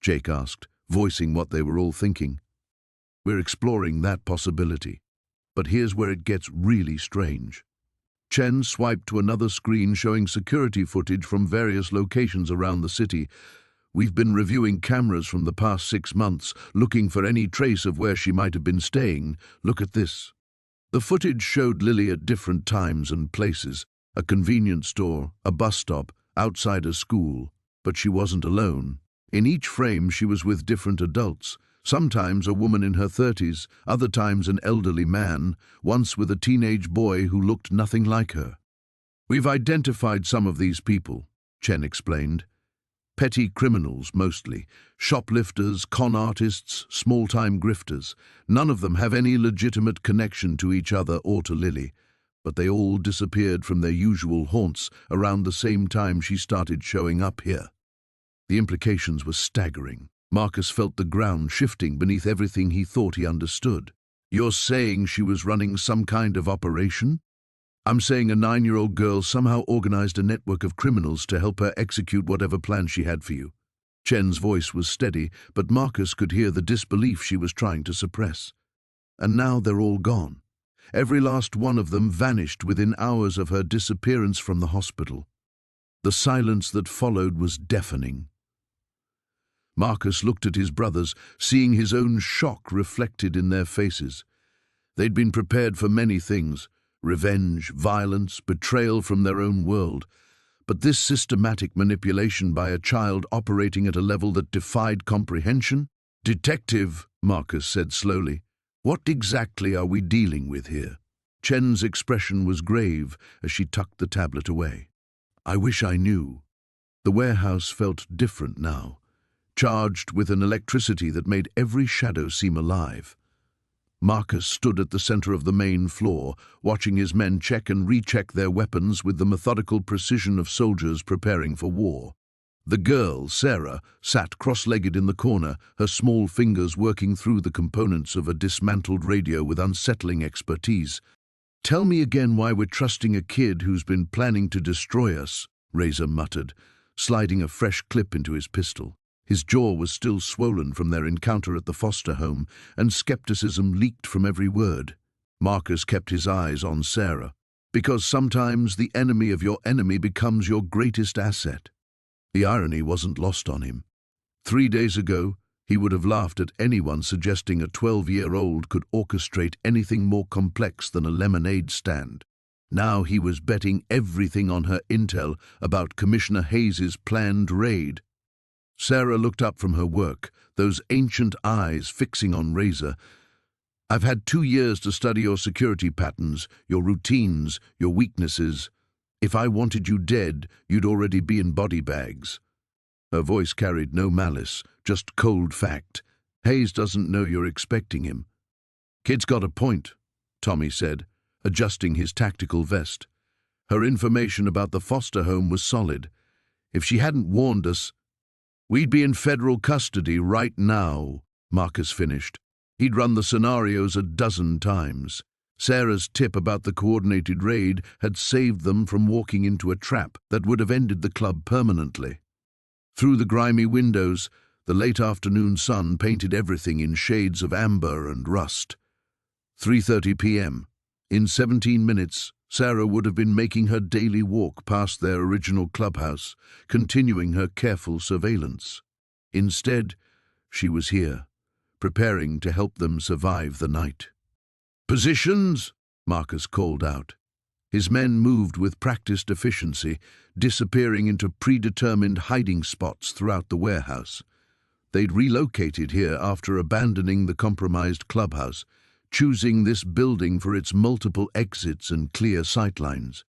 Jake asked, voicing what they were all thinking. "We're exploring that possibility. But here's where it gets really strange." Chen swiped to another screen showing security footage from various locations around the city. "We've been reviewing cameras from the past 6 months, looking for any trace of where she might have been staying. Look at this." The footage showed Lily at different times and places, a convenience store, a bus stop, outside a school, but she wasn't alone. In each frame she was with different adults, sometimes a woman in her 30s, other times an elderly man, once with a teenage boy who looked nothing like her. "We've identified some of these people," Chen explained. "Petty criminals, mostly. Shoplifters, con artists, small-time grifters. None of them have any legitimate connection to each other or to Lily, but they all disappeared from their usual haunts around the same time she started showing up here." The implications were staggering. Marcus felt the ground shifting beneath everything he thought he understood. "You're saying she was running some kind of operation?" "I'm saying a 9-year-old girl somehow organized a network of criminals to help her execute whatever plan she had for you." Chen's voice was steady, but Marcus could hear the disbelief she was trying to suppress. "And now they're all gone. Every last one of them vanished within hours of her disappearance from the hospital." The silence that followed was deafening. Marcus looked at his brothers, seeing his own shock reflected in their faces. They'd been prepared for many things, revenge, violence, betrayal from their own world. But this systematic manipulation by a child operating at a level that defied comprehension? "Detective," Marcus said slowly, "what exactly are we dealing with here?" Chen's expression was grave as she tucked the tablet away. "I wish I knew." The warehouse felt different now, charged with an electricity that made every shadow seem alive. Marcus stood at the center of the main floor, watching his men check and recheck their weapons with the methodical precision of soldiers preparing for war. The girl, Sarah, sat cross-legged in the corner, her small fingers working through the components of a dismantled radio with unsettling expertise. "Tell me again why we're trusting a kid who's been planning to destroy us," Razor muttered, sliding a fresh clip into his pistol. His jaw was still swollen from their encounter at the foster home, and skepticism leaked from every word. Marcus kept his eyes on Sarah, because sometimes the enemy of your enemy becomes your greatest asset. The irony wasn't lost on him. 3 days ago, he would have laughed at anyone suggesting a 12-year-old could orchestrate anything more complex than a lemonade stand. Now he was betting everything on her intel about Commissioner Hayes's planned raid. Sarah looked up from her work, those ancient eyes fixing on Razor. "I've had 2 years to study your security patterns, your routines, your weaknesses. If I wanted you dead, you'd already be in body bags." Her voice carried no malice, just cold fact. "Hayes doesn't know you're expecting him." "Kid's got a point," Tommy said, adjusting his tactical vest. Her information about the foster home was solid. If she hadn't warned us, we'd be in federal custody right now, Marcus finished. He'd run the scenarios a dozen times. Sarah's tip about the coordinated raid had saved them from walking into a trap that would have ended the club permanently. Through the grimy windows, the late afternoon sun painted everything in shades of amber and rust. 3:30 p.m. In 17 minutes, Sarah would have been making her daily walk past their original clubhouse, continuing her careful surveillance. Instead, she was here, preparing to help them survive the night. "Positions!" Marcus called out. His men moved with practiced efficiency, disappearing into predetermined hiding spots throughout the warehouse. They'd relocated here after abandoning the compromised clubhouse, choosing this building for its multiple exits and clear sightlines.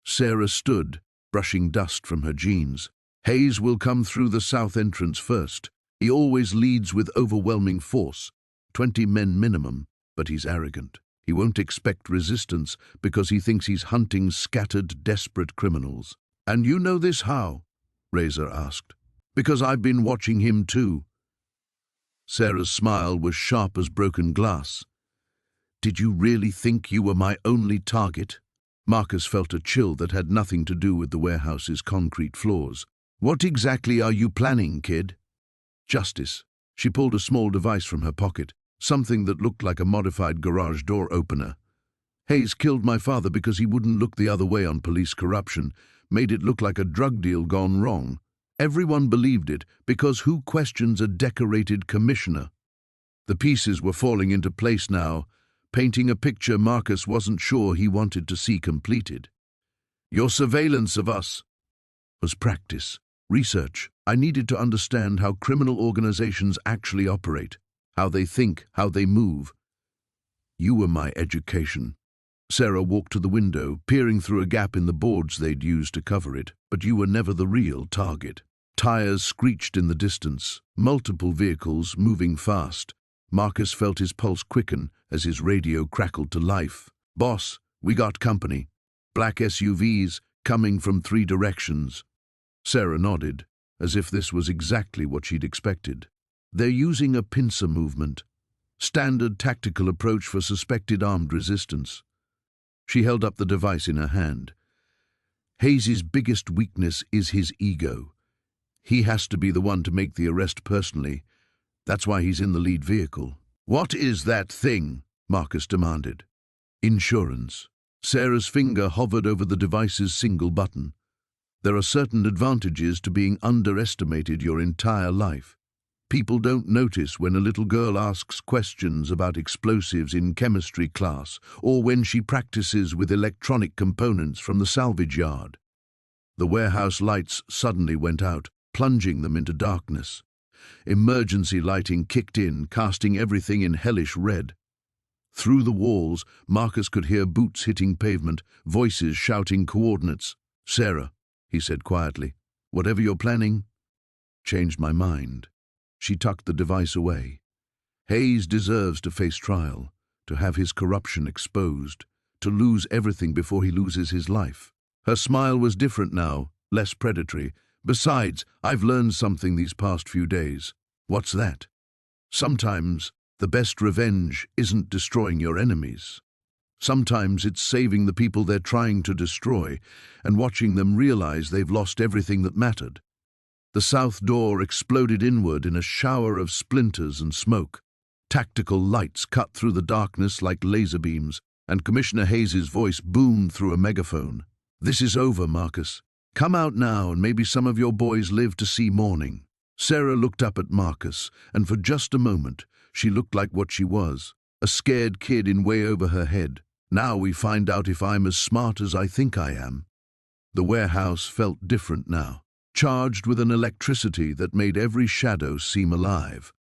Sarah stood, brushing dust from her jeans. "Hayes will come through the south entrance first. He always leads with overwhelming force, 20 men minimum, but he's arrogant. He won't expect resistance because he thinks he's hunting scattered, desperate criminals." "And you know this how?" Razor asked. "Because I've been watching him too." Sarah's smile was sharp as broken glass. "Did you really think you were my only target?" Marcus felt a chill that had nothing to do with the warehouse's concrete floors. "What exactly are you planning, kid?" "Justice." She pulled a small device from her pocket, something that looked like a modified garage door opener. "Hayes killed my father because he wouldn't look the other way on police corruption, made it look like a drug deal gone wrong. Everyone believed it, because who questions a decorated commissioner?" The pieces were falling into place now, painting a picture Marcus wasn't sure he wanted to see completed. "Your surveillance of us was practice, research. I needed to understand how criminal organizations actually operate, how they think, how they move. You were my education." Sarah walked to the window, peering through a gap in the boards they'd used to cover it, "but you were never the real target." Tires screeched in the distance, multiple vehicles moving fast. Marcus felt his pulse quicken as his radio crackled to life. "Boss, we got company. Black SUVs coming from 3 directions." Sarah nodded, as if this was exactly what she'd expected. "They're using a pincer movement. Standard tactical approach for suspected armed resistance." She held up the device in her hand. "Hayes's biggest weakness is his ego. He has to be the one to make the arrest personally. That's why he's in the lead vehicle." "What is that thing?" Marcus demanded. "Insurance." Sarah's finger hovered over the device's single button. "There are certain advantages to being underestimated your entire life. People don't notice when a little girl asks questions about explosives in chemistry class or when she practices with electronic components from the salvage yard. The warehouse lights suddenly went out, plunging them into darkness. Emergency lighting kicked in, casting everything in hellish red. Through the walls, Marcus could hear boots hitting pavement, voices shouting coordinates. "Sarah," he said quietly, "whatever you're planning." Changed my mind. She tucked the device away. Hayes deserves to face trial, to have his corruption exposed, to lose everything before he loses his life. Her smile was different now, less predatory. "Besides, I've learned something these past few days." "What's that?" "Sometimes the best revenge isn't destroying your enemies. Sometimes it's saving the people they're trying to destroy and watching them realize they've lost everything that mattered." The south door exploded inward in a shower of splinters and smoke. Tactical lights cut through the darkness like laser beams, and Commissioner Hayes's voice boomed through a megaphone. "This is over, Marcus. Come out now and maybe some of your boys live to see morning." Sarah looked up at Marcus, and for just a moment, she looked like what she was, a scared kid in way over her head. "Now we find out if I'm as smart as I think I am." The warehouse felt different now, charged with an electricity that made every shadow seem alive.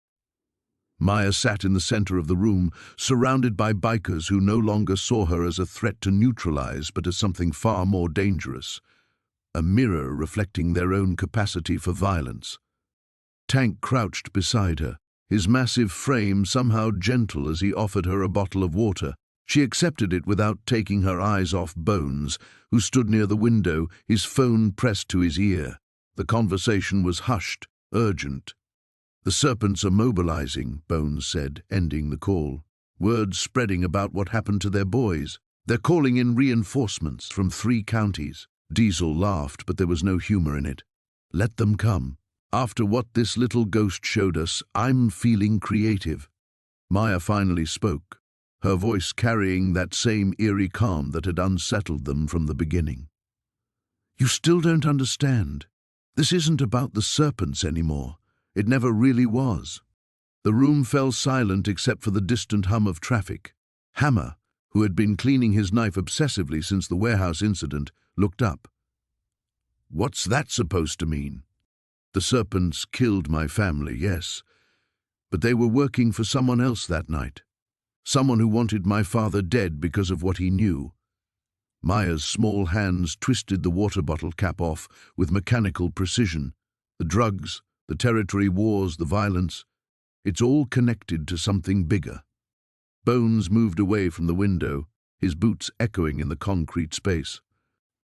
Maya sat in the center of the room, surrounded by bikers who no longer saw her as a threat to neutralize, but as something far more dangerous, a mirror reflecting their own capacity for violence. Tank crouched beside her, his massive frame somehow gentle as he offered her a bottle of water. She accepted it without taking her eyes off Bones, who stood near the window, his phone pressed to his ear. The conversation was hushed, urgent. "The serpents are mobilizing," Bones said, ending the call. "Word's spreading about what happened to their boys. They're calling in reinforcements from 3 counties. Diesel laughed, but there was no humor in it. "Let them come. After what this little ghost showed us, I'm feeling creative." Maya finally spoke, her voice carrying that same eerie calm that had unsettled them from the beginning. "You still don't understand. This isn't about the serpents anymore. It never really was." The room fell silent except for the distant hum of traffic. Hammer, who had been cleaning his knife obsessively since the warehouse incident, looked up. "What's that supposed to mean?" "The serpents killed my family, yes. But they were working for someone else that night. Someone who wanted my father dead because of what he knew." Maya's small hands twisted the water bottle cap off with mechanical precision. "The drugs, the territory wars, the violence, it's all connected to something bigger." Bones moved away from the window, his boots echoing in the concrete space.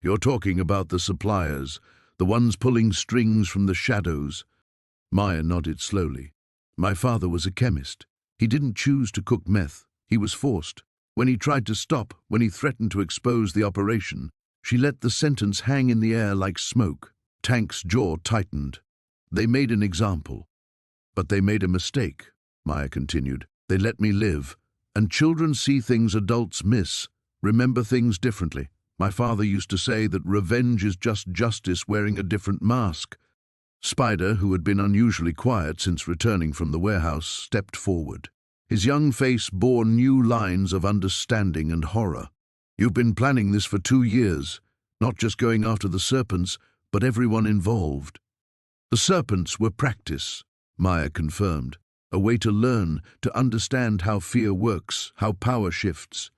"You're talking about the suppliers, the ones pulling strings from the shadows." Maya nodded slowly. "My father was a chemist. He didn't choose to cook meth. He was forced. When he tried to stop, when he threatened to expose the operation, she let the sentence hang in the air like smoke." Tank's jaw tightened. "They made an example. But they made a mistake," Maya continued. "They let me live. And children see things adults miss, remember things differently. My father used to say that revenge is just justice wearing a different mask." Spider, who had been unusually quiet since returning from the warehouse, stepped forward. His young face bore new lines of understanding and horror. "You've been planning this for 2 years, not just going after the serpents, but everyone involved." "The serpents were practice," Maya confirmed. "A way to learn, to understand how fear works, how power shifts.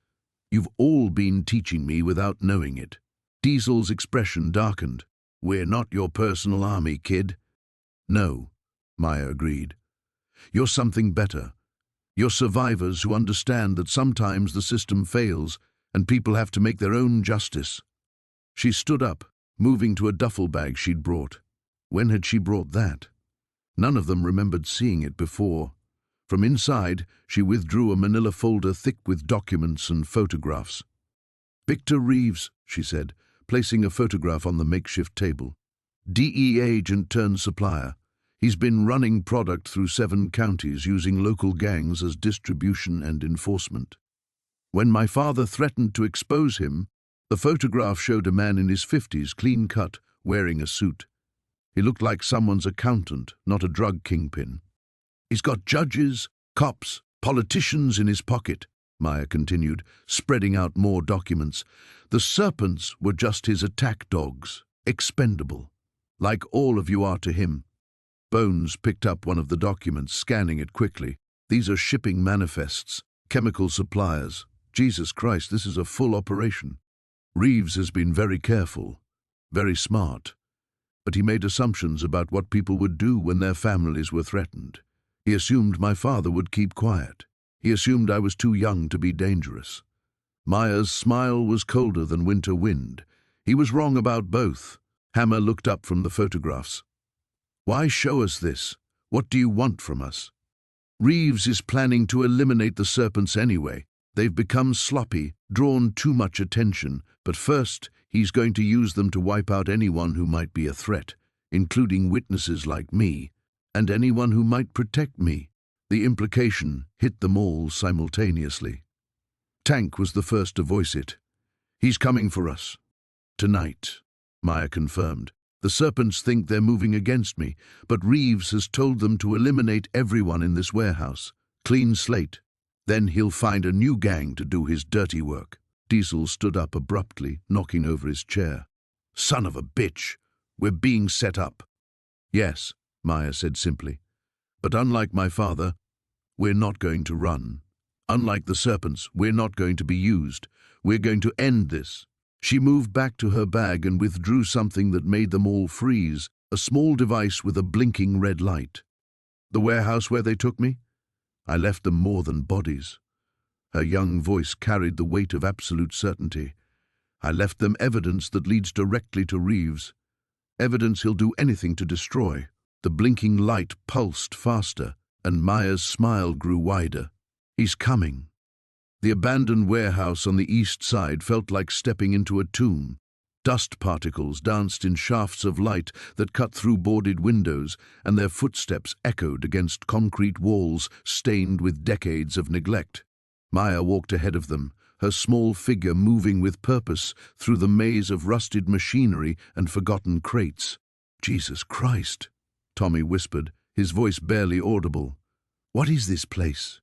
You've all been teaching me without knowing it." Diesel's expression darkened. "We're not your personal army, kid." "No," Maya agreed. "You're something better. You're survivors who understand that sometimes the system fails and people have to make their own justice." She stood up, moving to a duffel bag she'd brought. When had she brought that? None of them remembered seeing it before. From inside, she withdrew a manila folder thick with documents and photographs. "Victor Reeves," she said, placing a photograph on the makeshift table. "DEA agent turned supplier. He's been running product through 7 counties using local gangs as distribution and enforcement. When my father threatened to expose him, the photograph showed a man in his 50s, clean-cut, wearing a suit. He looked like someone's accountant, not a drug kingpin. He's got judges, cops, politicians in his pocket, Maya continued, spreading out more documents. The serpents were just his attack dogs, expendable, like all of you are to him. Bones picked up one of the documents, scanning it quickly. These are shipping manifests, chemical suppliers. Jesus Christ, this is a full operation. Reeves has been very careful, very smart, but he made assumptions about what people would do when their families were threatened. He assumed my father would keep quiet. He assumed I was too young to be dangerous. Maya's smile was colder than winter wind. He was wrong about both. Hammer looked up from the photographs. Why show us this? What do you want from us? Reeves is planning to eliminate the serpents anyway. They've become sloppy, drawn too much attention, but first he's going to use them to wipe out anyone who might be a threat, including witnesses like me, and anyone who might protect me. The implication hit them all simultaneously. Tank was the first to voice it. He's coming for us. Tonight, Maya confirmed. The serpents think they're moving against me, but Reeves has told them to eliminate everyone in this warehouse. Clean slate. Then he'll find a new gang to do his dirty work. Diesel stood up abruptly, knocking over his chair. Son of a bitch, we're being set up. Yes, Maya said simply. But unlike my father, we're not going to run. Unlike the serpents, we're not going to be used. We're going to end this. She moved back to her bag and withdrew something that made them all freeze, a small device with a blinking red light. The warehouse where they took me? I left them more than bodies. Her young voice carried the weight of absolute certainty. I left them evidence that leads directly to Reeves. Evidence he'll do anything to destroy. The blinking light pulsed faster, and Maya's smile grew wider. He's coming. The abandoned warehouse on the east side felt like stepping into a tomb. Dust particles danced in shafts of light that cut through boarded windows, and their footsteps echoed against concrete walls stained with decades of neglect. Maya walked ahead of them, her small figure moving with purpose through the maze of rusted machinery and forgotten crates. Jesus Christ, Tommy whispered, his voice barely audible. What is this place?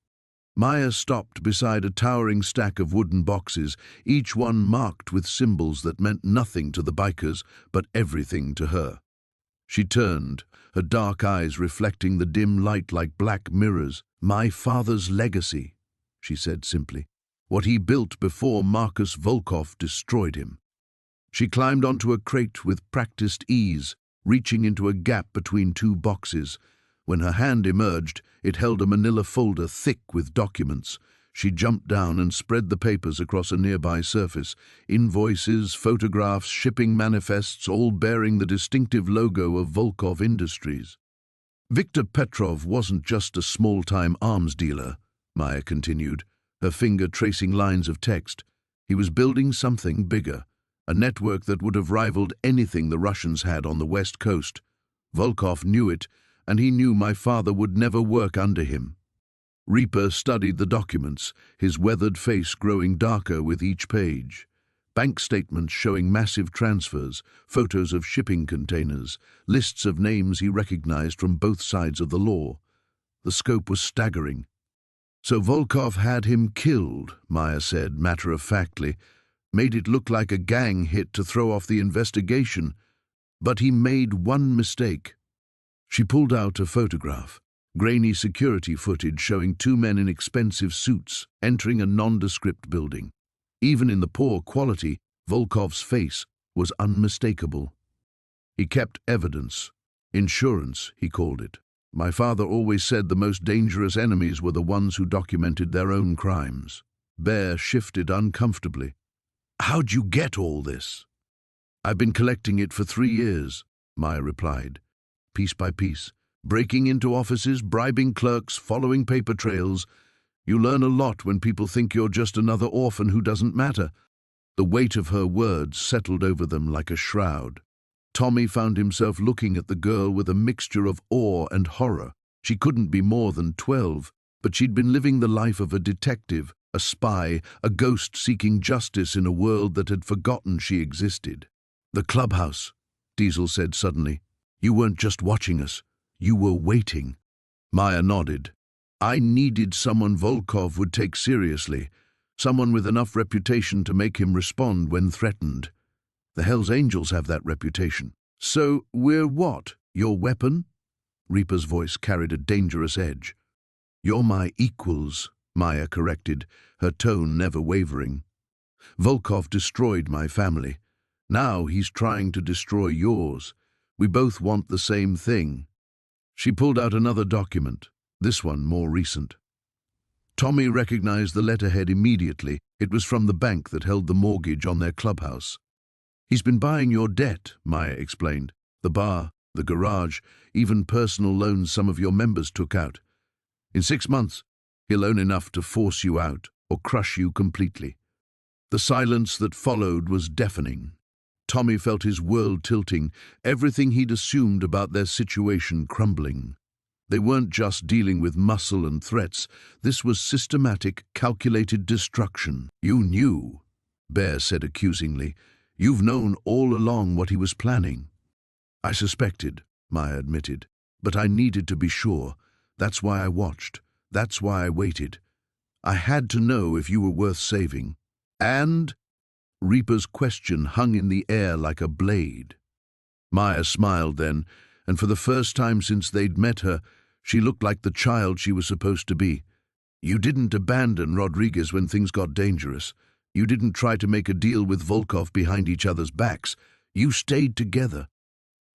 Maya stopped beside a towering stack of wooden boxes, each one marked with symbols that meant nothing to the bikers, but everything to her. She turned, her dark eyes reflecting the dim light like black mirrors. My father's legacy, she said simply. What he built before Marcus Volkov destroyed him. She climbed onto a crate with practiced ease, reaching into a gap between two boxes. When her hand emerged, it held a manila folder thick with documents. She jumped down and spread the papers across a nearby surface. Invoices, photographs, shipping manifests, all bearing the distinctive logo of Volkov Industries. Viktor Petrov wasn't just a small-time arms dealer, Maya continued, her finger tracing lines of text. He was building something bigger, a network that would have rivaled anything the Russians had on the West Coast. Volkov knew it, and he knew my father would never work under him. Reaper studied the documents, his weathered face growing darker with each page. Bank statements showing massive transfers, photos of shipping containers, lists of names he recognized from both sides of the law. The scope was staggering. So Volkov had him killed, Maya said matter-of-factly, made it look like a gang hit to throw off the investigation. But he made one mistake. She pulled out a photograph, grainy security footage showing two men in expensive suits entering a nondescript building. Even in the poor quality, Volkov's face was unmistakable. He kept evidence. Insurance, he called it. My father always said the most dangerous enemies were the ones who documented their own crimes. Bear shifted uncomfortably. How'd you get all this? I've been collecting it for 3 years, Maya replied. Piece by piece, breaking into offices, bribing clerks, following paper trails. You learn a lot when people think you're just another orphan who doesn't matter. The weight of her words settled over them like a shroud. Tommy found himself looking at the girl with a mixture of awe and horror. She couldn't be more than 12, but she'd been living the life of a detective, a spy, a ghost seeking justice in a world that had forgotten she existed. The clubhouse, Diesel said suddenly. You weren't just watching us, you were waiting. Maya nodded. I needed someone Volkov would take seriously, someone with enough reputation to make him respond when threatened. The Hells Angels have that reputation. So we're what? Your weapon? Reaper's voice carried a dangerous edge. You're my equals, Maya corrected, her tone never wavering. Volkov destroyed my family. Now he's trying to destroy yours. We both want the same thing. She pulled out another document, this one more recent. Tommy recognized the letterhead immediately. It was from the bank that held the mortgage on their clubhouse. He's been buying your debt, Maya explained. The bar, the garage, even personal loans some of your members took out. In 6 months, he'll own enough to force you out or crush you completely. The silence that followed was deafening. Tommy felt his world tilting, everything he'd assumed about their situation crumbling. They weren't just dealing with muscle and threats. This was systematic, calculated destruction. You knew, Bear said accusingly. You've known all along what he was planning. I suspected, Maya admitted, but I needed to be sure. That's why I watched. That's why I waited. I had to know if you were worth saving. And? Reaper's question hung in the air like a blade. Maya smiled then, and for the first time since they'd met her, she looked like the child she was supposed to be. You didn't abandon Rodriguez when things got dangerous. You didn't try to make a deal with Volkov behind each other's backs. You stayed together.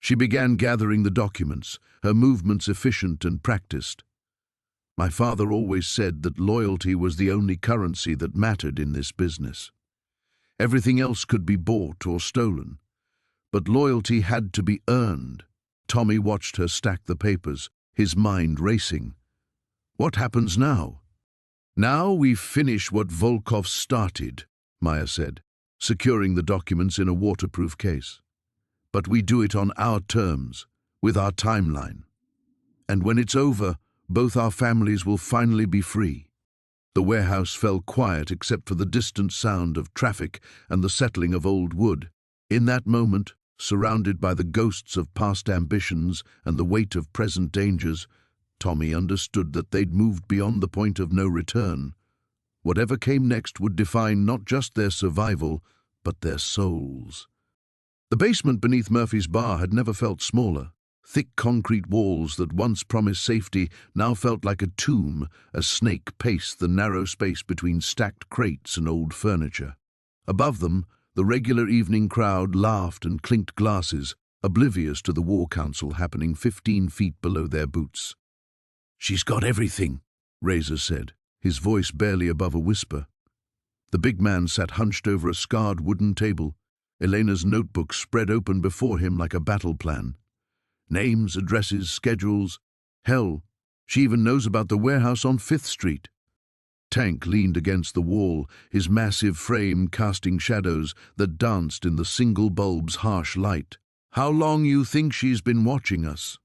She began gathering the documents, her movements efficient and practiced. My father always said that loyalty was the only currency that mattered in this business. Everything else could be bought or stolen. But loyalty had to be earned. Tommy watched her stack the papers, his mind racing. What happens now? Now we finish what Volkov started, Maya said, securing the documents in a waterproof case. But we do it on our terms, with our timeline. And when it's over, both our families will finally be free. The warehouse fell quiet except for the distant sound of traffic and the settling of old wood. In that moment, surrounded by the ghosts of past ambitions and the weight of present dangers, Tommy understood that they'd moved beyond the point of no return. Whatever came next would define not just their survival, but their souls. The basement beneath Murphy's bar had never felt smaller. Thick concrete walls that once promised safety now felt like a tomb as Snake paced the narrow space between stacked crates and old furniture. Above them, the regular evening crowd laughed and clinked glasses, oblivious to the war council happening 15 feet below their boots. She's got everything, Razor said, his voice barely above a whisper. The big man sat hunched over a scarred wooden table, Elena's notebook spread open before him like a battle plan. Names, addresses, schedules. Hell, she even knows about the warehouse on 5th Street. Tank leaned against the wall, his massive frame casting shadows that danced in the single bulb's harsh light. How long you think she's been watching us?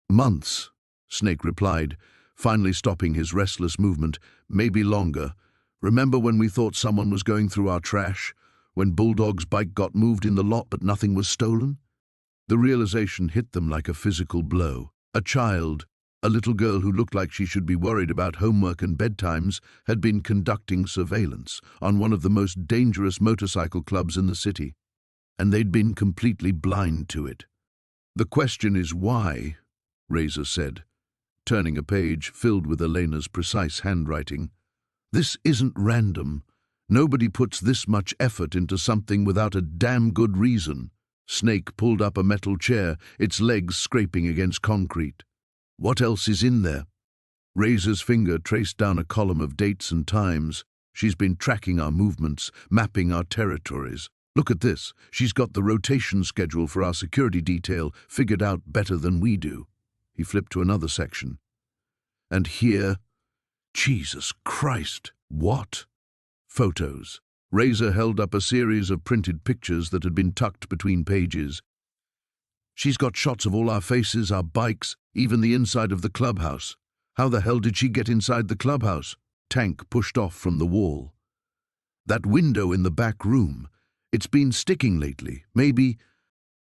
Months, Snake replied, finally stopping his restless movement. Maybe longer. Remember when we thought someone was going through our trash? When Bulldog's bike got moved in the lot but nothing was stolen? The realization hit them like a physical blow. A child, a little girl who looked like she should be worried about homework and bedtimes, had been conducting surveillance on one of the most dangerous motorcycle clubs in the city, and they'd been completely blind to it. The question is why, Razor said, turning a page filled with Elena's precise handwriting. This isn't random. Nobody puts this much effort into something without a damn good reason. Snake pulled up a metal chair, its legs scraping against concrete. What else is in there? Razor's finger traced down a column of dates and times. She's been tracking our movements, mapping our territories. Look at this. She's got the rotation schedule for our security detail figured out better than we do. He flipped to another section. And here, Jesus Christ, what? Photos. Razor held up a series of printed pictures that had been tucked between pages. She's got shots of all our faces, our bikes, even the inside of the clubhouse. How the hell did she get inside the clubhouse? Tank pushed off from the wall. That window in the back room. It's been sticking lately. Maybe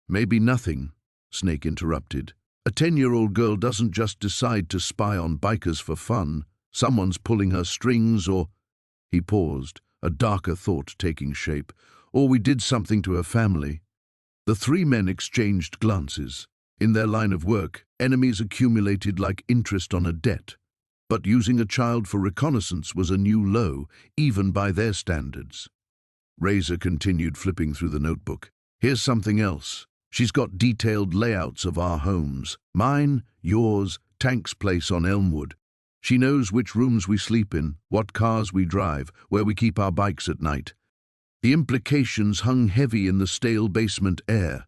nothing, Snake interrupted. A 10-year-old girl doesn't just decide to spy on bikers for fun. Someone's pulling her strings, or... He paused, a darker thought taking shape. Or we did something to her family. The three men exchanged glances. In their line of work, enemies accumulated like interest on a debt. But using a child for reconnaissance was a new low, even by their standards. Razor continued flipping through the notebook. Here's something else. She's got detailed layouts of our homes. Mine, yours, Tank's place on Elmwood. She knows which rooms we sleep in, what cars we drive, where we keep our bikes at night. The implications hung heavy in the stale basement air.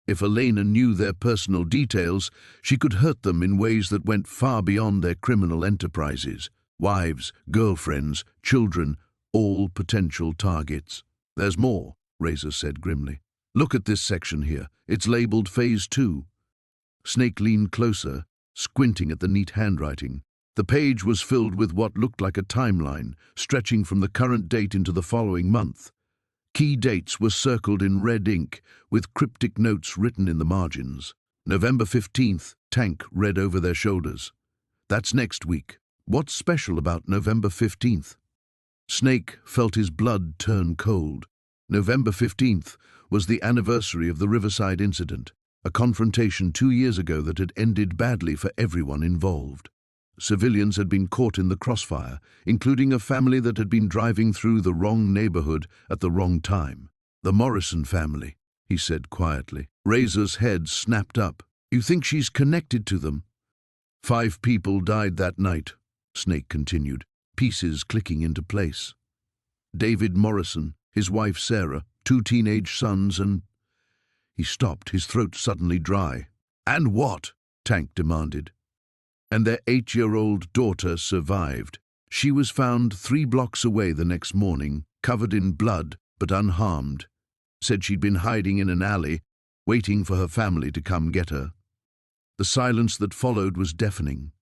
If Elena knew their personal details, she could hurt them in ways that went far beyond their criminal enterprises. Wives, girlfriends, children, all potential targets. There's more, Razor said grimly. Look at this section here. It's labeled Phase 2. Snake leaned closer, squinting at the neat handwriting. The page was filled with what looked like a timeline, stretching from the current date into the following month. Key dates were circled in red ink, with cryptic notes written in the margins. November 15th, Tank read over their shoulders. That's next week. What's special about November 15th? Snake felt his blood turn cold. November 15th was the anniversary of the Riverside incident, a confrontation 2 years ago that had ended badly for everyone involved. Civilians had been caught in the crossfire, including a family that had been driving through the wrong neighborhood at the wrong time. The Morrison family, he said quietly. Razor's head snapped up. You think she's connected to them? 5 people died that night, Snake continued, pieces clicking into place. David Morrison, his wife Sarah, 2 teenage sons, and... He stopped, his throat suddenly dry. And what? Tank demanded. And their 8-year-old daughter survived. She was found 3 blocks away the next morning, covered in blood but unharmed. Said she'd been hiding in an alley, waiting for her family to come get her. The silence that followed was deafening.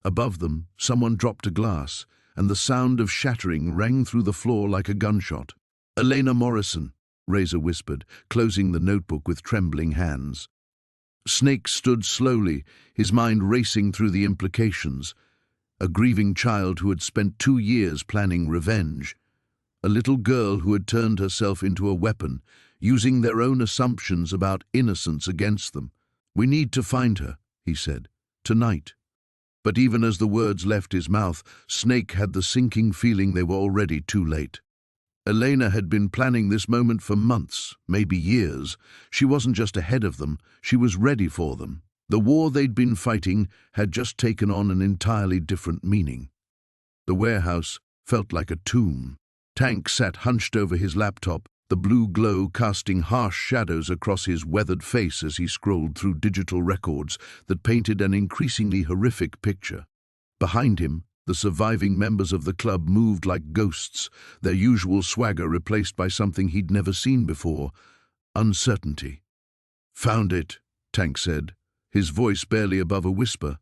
Above them, someone dropped a glass, and the sound of shattering rang through the floor like a gunshot. Elena Morrison, Razor whispered, closing the notebook with trembling hands. Snake stood slowly, his mind racing through the implications. A grieving child who had spent 2 years planning revenge. A little girl who had turned herself into a weapon, using their own assumptions about innocence against them. We need to find her, he said, tonight. But even as the words left his mouth, Snake had the sinking feeling they were already too late. Elena had been planning this moment for months, maybe years. She wasn't just ahead of them, she was ready for them. The war they'd been fighting had just taken on an entirely different meaning. The warehouse felt like a tomb. Tank sat hunched over his laptop, the blue glow casting harsh shadows across his weathered face as he scrolled through digital records that painted an increasingly horrific picture. Behind him, the surviving members of the club moved like ghosts, their usual swagger replaced by something he'd never seen before: uncertainty. Found it, Tank said, his voice barely above a whisper.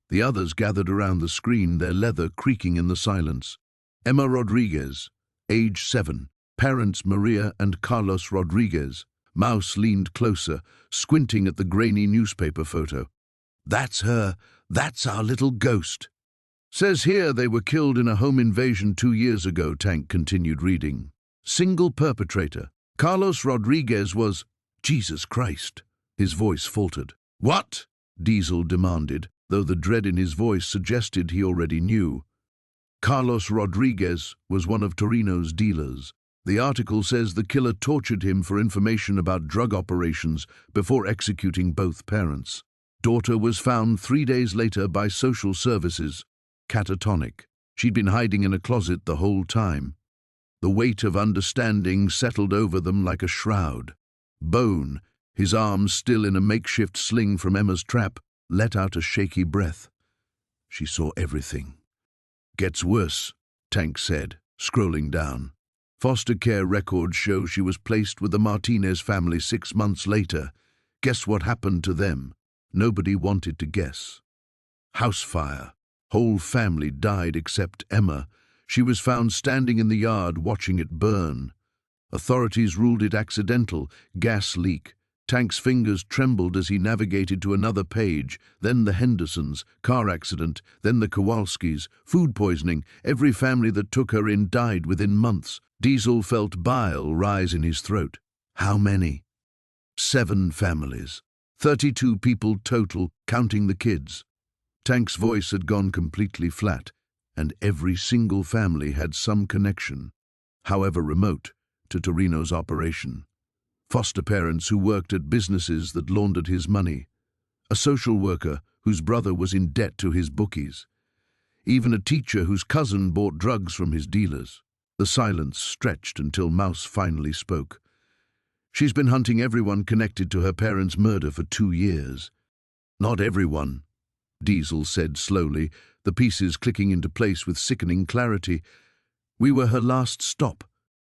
The others gathered around the screen, their leather creaking in the silence. Emma Rodriguez, age 7, parents Maria and Carlos Rodriguez. Mouse leaned closer, squinting at the grainy newspaper photo. That's her, that's our little ghost. Says here they were killed in a home invasion 2 years ago, Tank continued reading. Single perpetrator. Carlos Rodriguez was... Jesus Christ. His voice faltered. What? Diesel demanded, though the dread in his voice suggested he already knew. Carlos Rodriguez was one of Torino's dealers. The article says the killer tortured him for information about drug operations before executing both parents. Daughter was found 3 days later by social services. Catatonic. She'd been hiding in a closet the whole time. The weight of understanding settled over them like a shroud. Bone, his arms still in a makeshift sling from Emma's trap, let out a shaky breath. She saw everything. Gets worse, Tank said, scrolling down. Foster care records show she was placed with the Martinez family 6 months later. Guess what happened to them? Nobody wanted to guess. House fire. Whole family died except Emma. She was found standing in the yard watching it burn. Authorities ruled it accidental, gas leak. Tank's fingers trembled as he navigated to another page, then the Hendersons, car accident, then the Kowalskis, food poisoning. Every family that took her in died within months. Diesel felt bile rise in his throat. How many? 7 families. 32 people total, counting the kids. Tank's voice had gone completely flat, and every single family had some connection, however remote, to Torino's operation. Foster parents who worked at businesses that laundered his money, a social worker whose brother was in debt to his bookies, even a teacher whose cousin bought drugs from his dealers. The silence stretched until Mouse finally spoke. She's been hunting everyone connected to her parents' murder for 2 years. Not everyone, Diesel said slowly, the pieces clicking into place with sickening clarity. We were her last stop.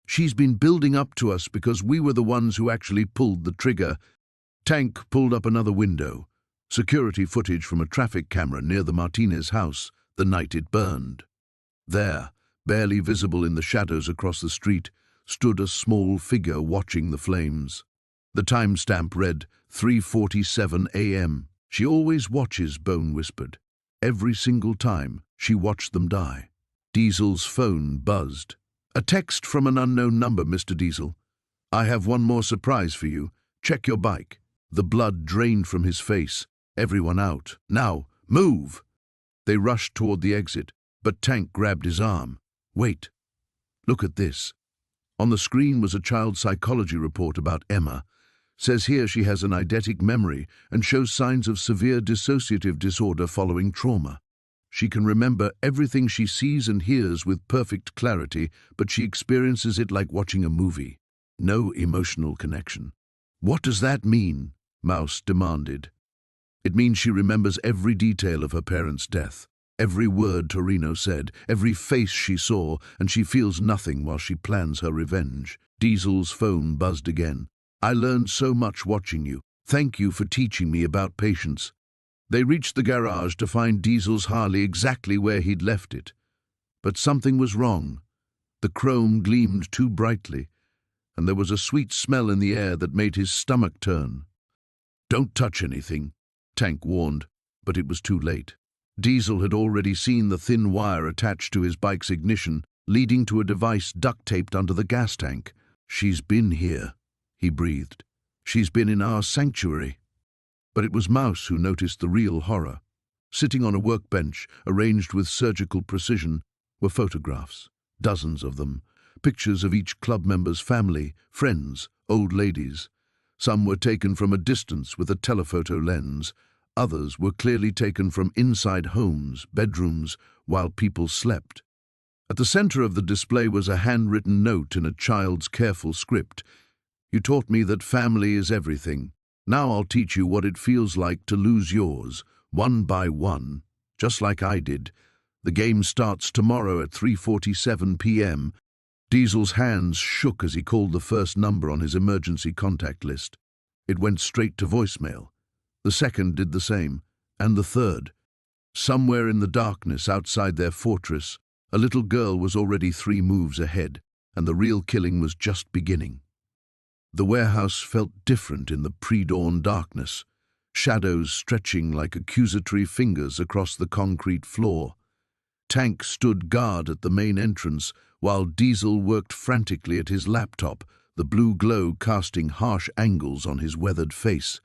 She's been building up to us because we were the ones who actually pulled the trigger. Tank pulled up another window. Security footage from a traffic camera near the Martinez house, the night it burned. There, barely visible in the shadows across the street, stood a small figure watching the flames. The timestamp read 3:47 a.m. She always watches, Bone whispered. Every single time she watched them die. Diesel's phone buzzed. A text from an unknown number, Mr. Diesel. I have one more surprise for you. Check your bike. The blood drained from his face. Everyone out. Now, move! They rushed toward the exit, but Tank grabbed his arm. Wait. Look at this. On the screen was a child psychology report about Emma. Says here she has an eidetic memory and shows signs of severe dissociative disorder following trauma. She can remember everything she sees and hears with perfect clarity, but she experiences it like watching a movie. No emotional connection. What does that mean? Mouse demanded. It means she remembers every detail of her parents' death, every word Torino said, every face she saw, and she feels nothing while she plans her revenge. Diesel's phone buzzed again. I learned so much watching you. Thank you for teaching me about patience. They reached the garage to find Diesel's Harley exactly where he'd left it. But something was wrong. The chrome gleamed too brightly, and there was a sweet smell in the air that made his stomach turn. Don't touch anything, Tank warned, but it was too late. Diesel had already seen the thin wire attached to his bike's ignition, leading to a device duct-taped under the gas tank. She's been here, he breathed. She's been in our sanctuary. But it was Mouse who noticed the real horror. Sitting on a workbench, arranged with surgical precision, were photographs, dozens of them, pictures of each club member's family, friends, old ladies. Some were taken from a distance with a telephoto lens. Others were clearly taken from inside homes, bedrooms, while people slept. At the center of the display was a handwritten note in a child's careful script. You taught me that family is everything. Now I'll teach you what it feels like to lose yours, one by one, just like I did. The game starts tomorrow at 3:47 p.m. Diesel's hands shook as he called the first number on his emergency contact list. It went straight to voicemail. The second did the same, and the third. Somewhere in the darkness outside their fortress, a little girl was already 3 moves ahead, and the real killing was just beginning. The warehouse felt different in the pre-dawn darkness, shadows stretching like accusatory fingers across the concrete floor. Tank stood guard at the main entrance, while Diesel worked frantically at his laptop, the blue glow casting harsh angles on his weathered face.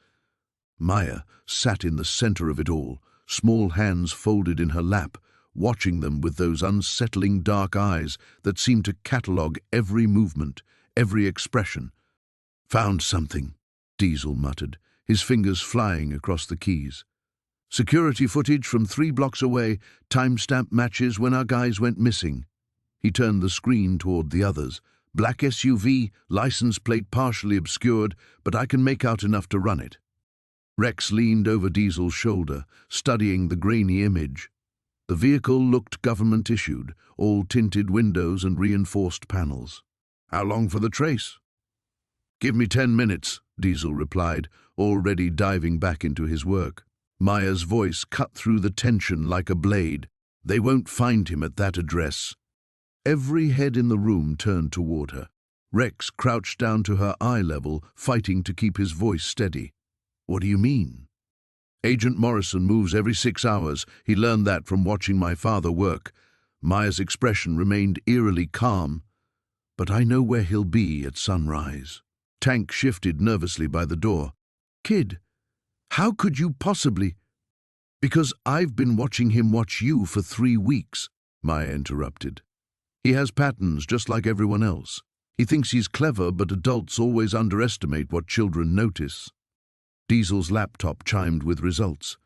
Maya sat in the center of it all, small hands folded in her lap, watching them with those unsettling dark eyes that seemed to catalogue every movement, every expression. Found something, Diesel muttered, his fingers flying across the keys. Security footage from 3 blocks away, timestamp matches when our guys went missing. He turned the screen toward the others. Black SUV, license plate partially obscured, but I can make out enough to run it. Rex leaned over Diesel's shoulder, studying the grainy image. The vehicle looked government-issued, all tinted windows and reinforced panels. How long for the trace? Give me 10 minutes, Diesel replied, already diving back into his work. Maya's voice cut through the tension like a blade. They won't find him at that address. Every head in the room turned toward her. Rex crouched down to her eye level, fighting to keep his voice steady. "What do you mean?" "Agent Morrison moves every 6 hours. He learned that from watching my father work." Maya's expression remained eerily calm. "But I know where he'll be at sunrise." Tank shifted nervously by the door. "Kid, how could you possibly—" "Because I've been watching him watch you for 3 weeks, Maya interrupted. "He has patterns just like everyone else. He thinks he's clever, but adults always underestimate what children notice." Diesel's laptop chimed with results.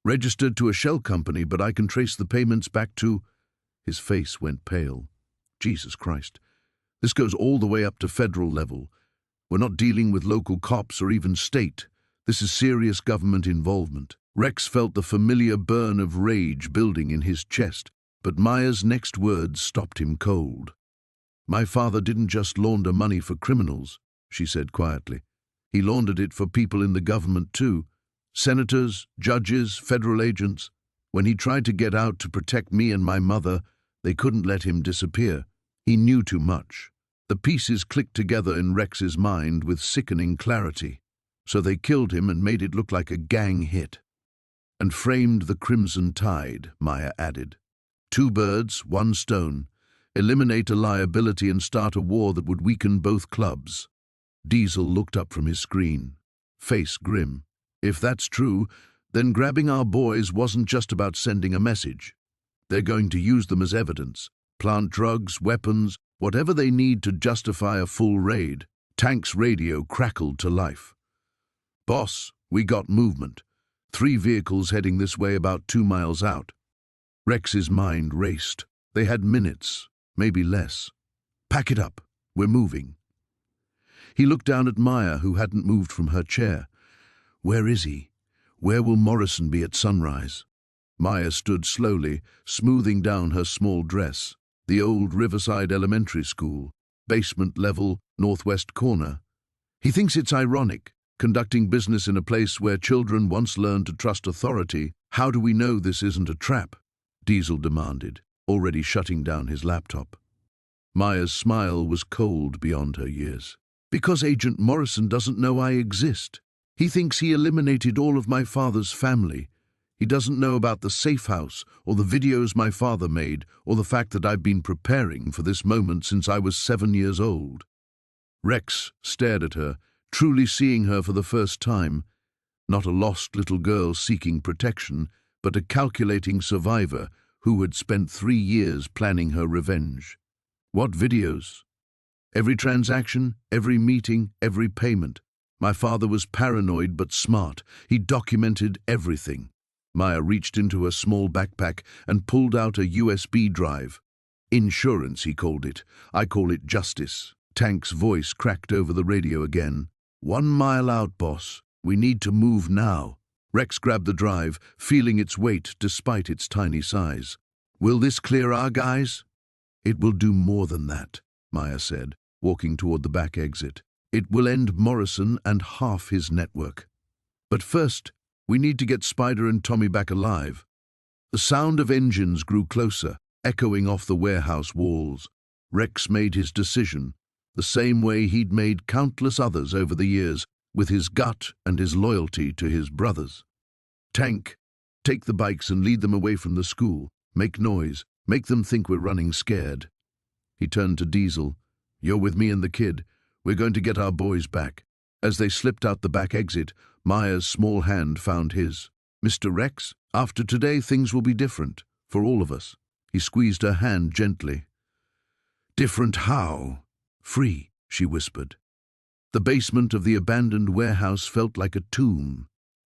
"Registered to a shell company, but I can trace the payments back to—" His face went pale. "Jesus Christ. This goes all the way up to federal level. We're not dealing with local cops or even state. This is serious government involvement." Rex felt the familiar burn of rage building in his chest, but Maya's next words stopped him cold. "My father didn't just launder money for criminals," she said quietly. "He laundered it for people in the government too. Senators, judges, federal agents. When he tried to get out to protect me and my mother, they couldn't let him disappear. He knew too much." The pieces clicked together in Rex's mind with sickening clarity. "So they killed him and made it look like a gang hit." "And framed the Crimson Tide," Maya added. "2 birds, 1 stone. Eliminate a liability and start a war that would weaken both clubs." Diesel looked up from his screen, face grim. "If that's true, then grabbing our boys wasn't just about sending a message. They're going to use them as evidence. Plant drugs, weapons, whatever they need to justify a full raid." Tank's radio crackled to life. "Boss, we got movement. 3 vehicles heading this way about 2 miles out." Rex's mind raced. They had minutes, maybe less. "Pack it up. We're moving." He looked down at Maya, who hadn't moved from her chair. "Where is he? Where will Morrison be at sunrise?" Maya stood slowly, smoothing down her small dress. "The old Riverside Elementary School, basement level, northwest corner. He thinks it's ironic, conducting business in a place where children once learned to trust authority. How do we know this isn't a trap?" Diesel demanded, already shutting down his laptop. Maya's smile was cold beyond her years. "Because Agent Morrison doesn't know I exist. He thinks he eliminated all of my father's family. He doesn't know about the safe house, or the videos my father made, or the fact that I've been preparing for this moment since I was 7 years old." Rex stared at her, truly seeing her for the first time. Not a lost little girl seeking protection, but a calculating survivor who had spent 3 years planning her revenge. "What videos?" "Every transaction, every meeting, every payment. My father was paranoid but smart. He documented everything." Maya reached into a small backpack and pulled out a USB drive. "Insurance," he called it. "I call it justice." Tank's voice cracked over the radio again. 1 mile out, boss. We need to move now." Rex grabbed the drive, feeling its weight despite its tiny size. "Will this clear our guys?" "It will do more than that," Maya said, walking toward the back exit. "It will end Morrison and half his network. But first, we need to get Spider and Tommy back alive." The sound of engines grew closer, echoing off the warehouse walls. Rex made his decision, the same way he'd made countless others over the years, with his gut and his loyalty to his brothers. "Tank, take the bikes and lead them away from the school. Make noise. Make them think we're running scared." He turned to Diesel. "You're with me and the kid. We're going to get our boys back." As they slipped out the back exit, Maya's small hand found his. "Mr. Rex, after today things will be different, for all of us." He squeezed her hand gently. "Different how?" "Free," she whispered. The basement of the abandoned warehouse felt like a tomb.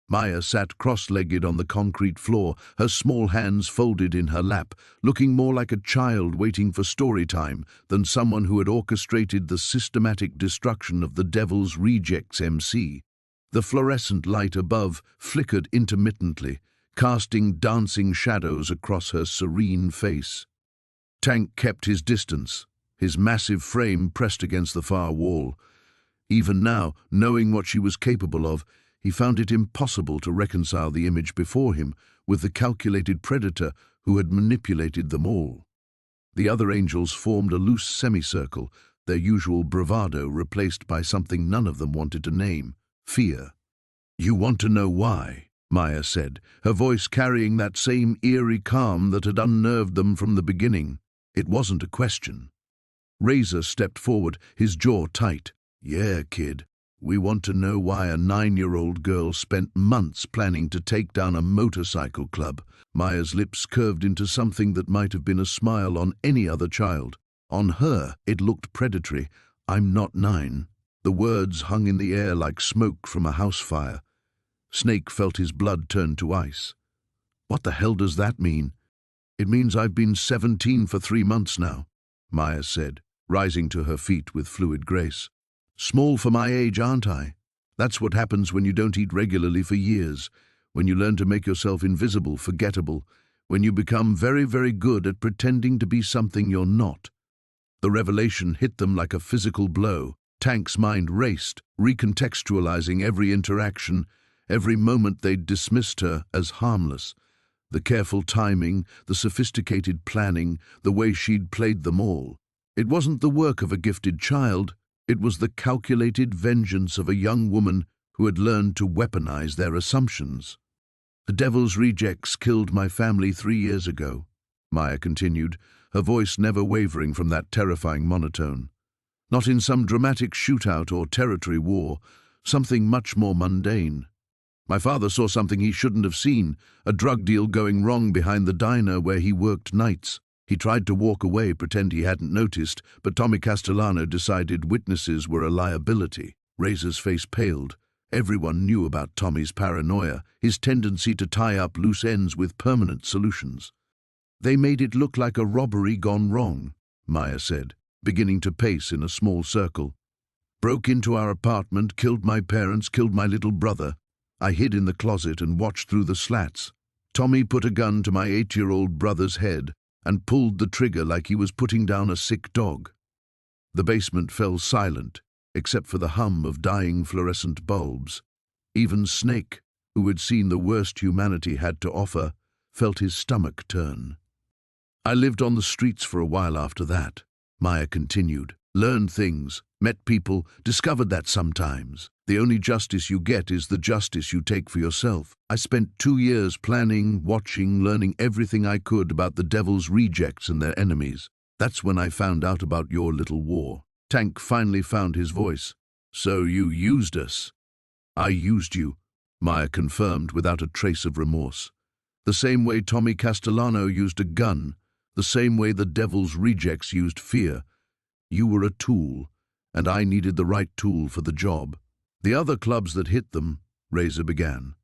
Maya sat cross-legged on the concrete floor, her small hands folded in her lap, looking more like a child waiting for story time than someone who had orchestrated the systematic destruction of the Devil's Rejects MC. The fluorescent light above flickered intermittently, casting dancing shadows across her serene face. Tank kept his distance, his massive frame pressed against the far wall. Even now, knowing what she was capable of, he found it impossible to reconcile the image before him with the calculated predator who had manipulated them all. The other angels formed a loose semicircle, their usual bravado replaced by something none of them wanted to name: fear. "You want to know why?" Maya said, her voice carrying that same eerie calm that had unnerved them from the beginning. It wasn't a question. Razor stepped forward, his jaw tight. "Yeah, kid. We want to know why a 9-year-old girl spent months planning to take down a motorcycle club." Maya's lips curved into something that might have been a smile on any other child. On her, it looked predatory. "I'm not 9. The words hung in the air like smoke from a house fire. Snake felt his blood turn to ice. "What the hell does that mean?" "It means I've been 17 for 3 months now," Maya said, rising to her feet with fluid grace. "Small for my age, aren't I? That's what happens when you don't eat regularly for years, when you learn to make yourself invisible, forgettable, when you become very, very good at pretending to be something you're not." The revelation hit them like a physical blow. Tank's mind raced, recontextualizing every interaction, every moment they'd dismissed her as harmless. The careful timing, the sophisticated planning, the way she'd played them all. It wasn't the work of a gifted child. It was the calculated vengeance of a young woman who had learned to weaponize their assumptions. "The devil's rejects killed my family 3 years ago," Maya continued, her voice never wavering from that terrifying monotone. "Not in some dramatic shootout or territory war, something much more mundane. My father saw something he shouldn't have seen, a drug deal going wrong behind the diner where he worked nights. He tried to walk away, pretend he hadn't noticed, but Tommy Castellano decided witnesses were a liability." Razor's face paled. Everyone knew about Tommy's paranoia, his tendency to tie up loose ends with permanent solutions. "They made it look like a robbery gone wrong," Maya said, beginning to pace in a small circle. "Broke into our apartment, killed my parents, killed my little brother. I hid in the closet and watched through the slats. Tommy put a gun to my 8-year-old brother's head and pulled the trigger like he was putting down a sick dog." The basement fell silent, except for the hum of dying fluorescent bulbs. Even Snake, who had seen the worst humanity had to offer, felt his stomach turn. "I lived on the streets for a while after that," Maya continued. "Learned things, met people, discovered that sometimes the only justice you get is the justice you take for yourself. I spent 2 years planning, watching, learning everything I could about the devil's rejects and their enemies. That's when I found out about your little war." Tank finally found his voice. "So you used us?" "I used you," Maya confirmed without a trace of remorse. "The same way Tommy Castellano used a gun, the same way the devil's rejects used fear. You were a tool, and I needed the right tool for the job." "The other clubs that hit them," Razor began,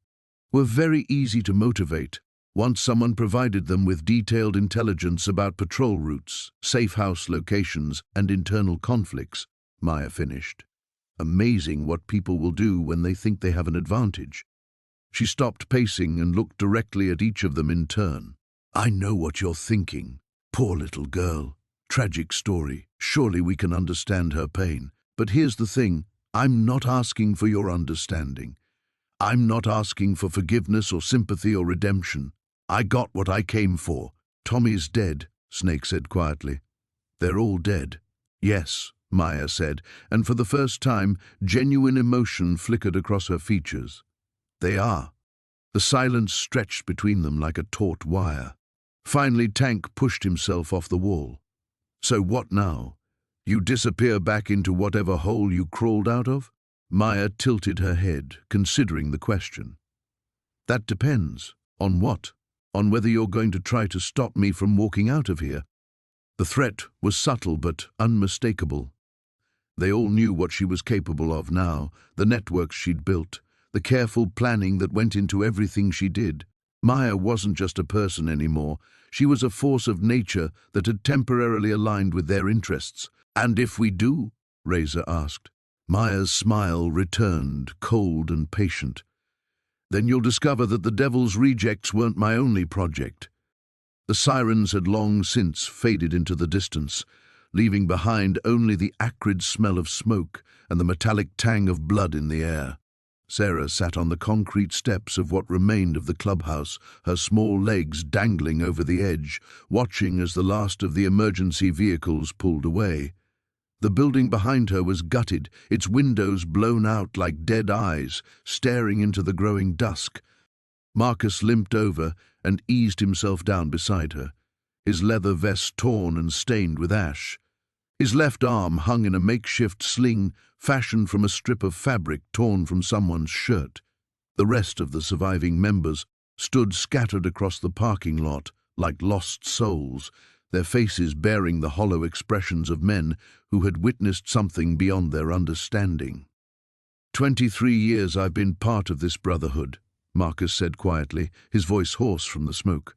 "were very easy to motivate once someone provided them with detailed intelligence about patrol routes, safe house locations, and internal conflicts," Maya finished. "Amazing what people will do when they think they have an advantage." She stopped pacing and looked directly at each of them in turn. "I know what you're thinking. Poor little girl. Tragic story. Surely we can understand her pain. But here's the thing. I'm not asking for your understanding. I'm not asking for forgiveness or sympathy or redemption. I got what I came for." "Tommy's dead," Snake said quietly. "They're all dead." "Yes," Maya said, and for the first time, genuine emotion flickered across her features. "They are." The silence stretched between them like a taut wire. Finally, Tank pushed himself off the wall. "So what now? You disappear back into whatever hole you crawled out of?" Maya tilted her head, considering the question. "That depends. On what? On whether you're going to try to stop me from walking out of here." The threat was subtle but unmistakable. They all knew what she was capable of now, the networks she'd built, the careful planning that went into everything she did. Maya wasn't just a person anymore. She was a force of nature that had temporarily aligned with their interests. "And if we do?" Razor asked. Maya's smile returned, cold and patient. "Then you'll discover that the devil's rejects weren't my only project." The sirens had long since faded into the distance, leaving behind only the acrid smell of smoke and the metallic tang of blood in the air. Sarah sat on the concrete steps of what remained of the clubhouse, her small legs dangling over the edge, watching as the last of the emergency vehicles pulled away. The building behind her was gutted, its windows blown out like dead eyes, staring into the growing dusk. Marcus limped over and eased himself down beside her, his leather vest torn and stained with ash. His left arm hung in a makeshift sling fashioned from a strip of fabric torn from someone's shirt. The rest of the surviving members stood scattered across the parking lot like lost souls, their faces bearing the hollow expressions of men who had witnessed something beyond their understanding. 23 years I've been part of this brotherhood, Marcus said quietly, his voice hoarse from the smoke.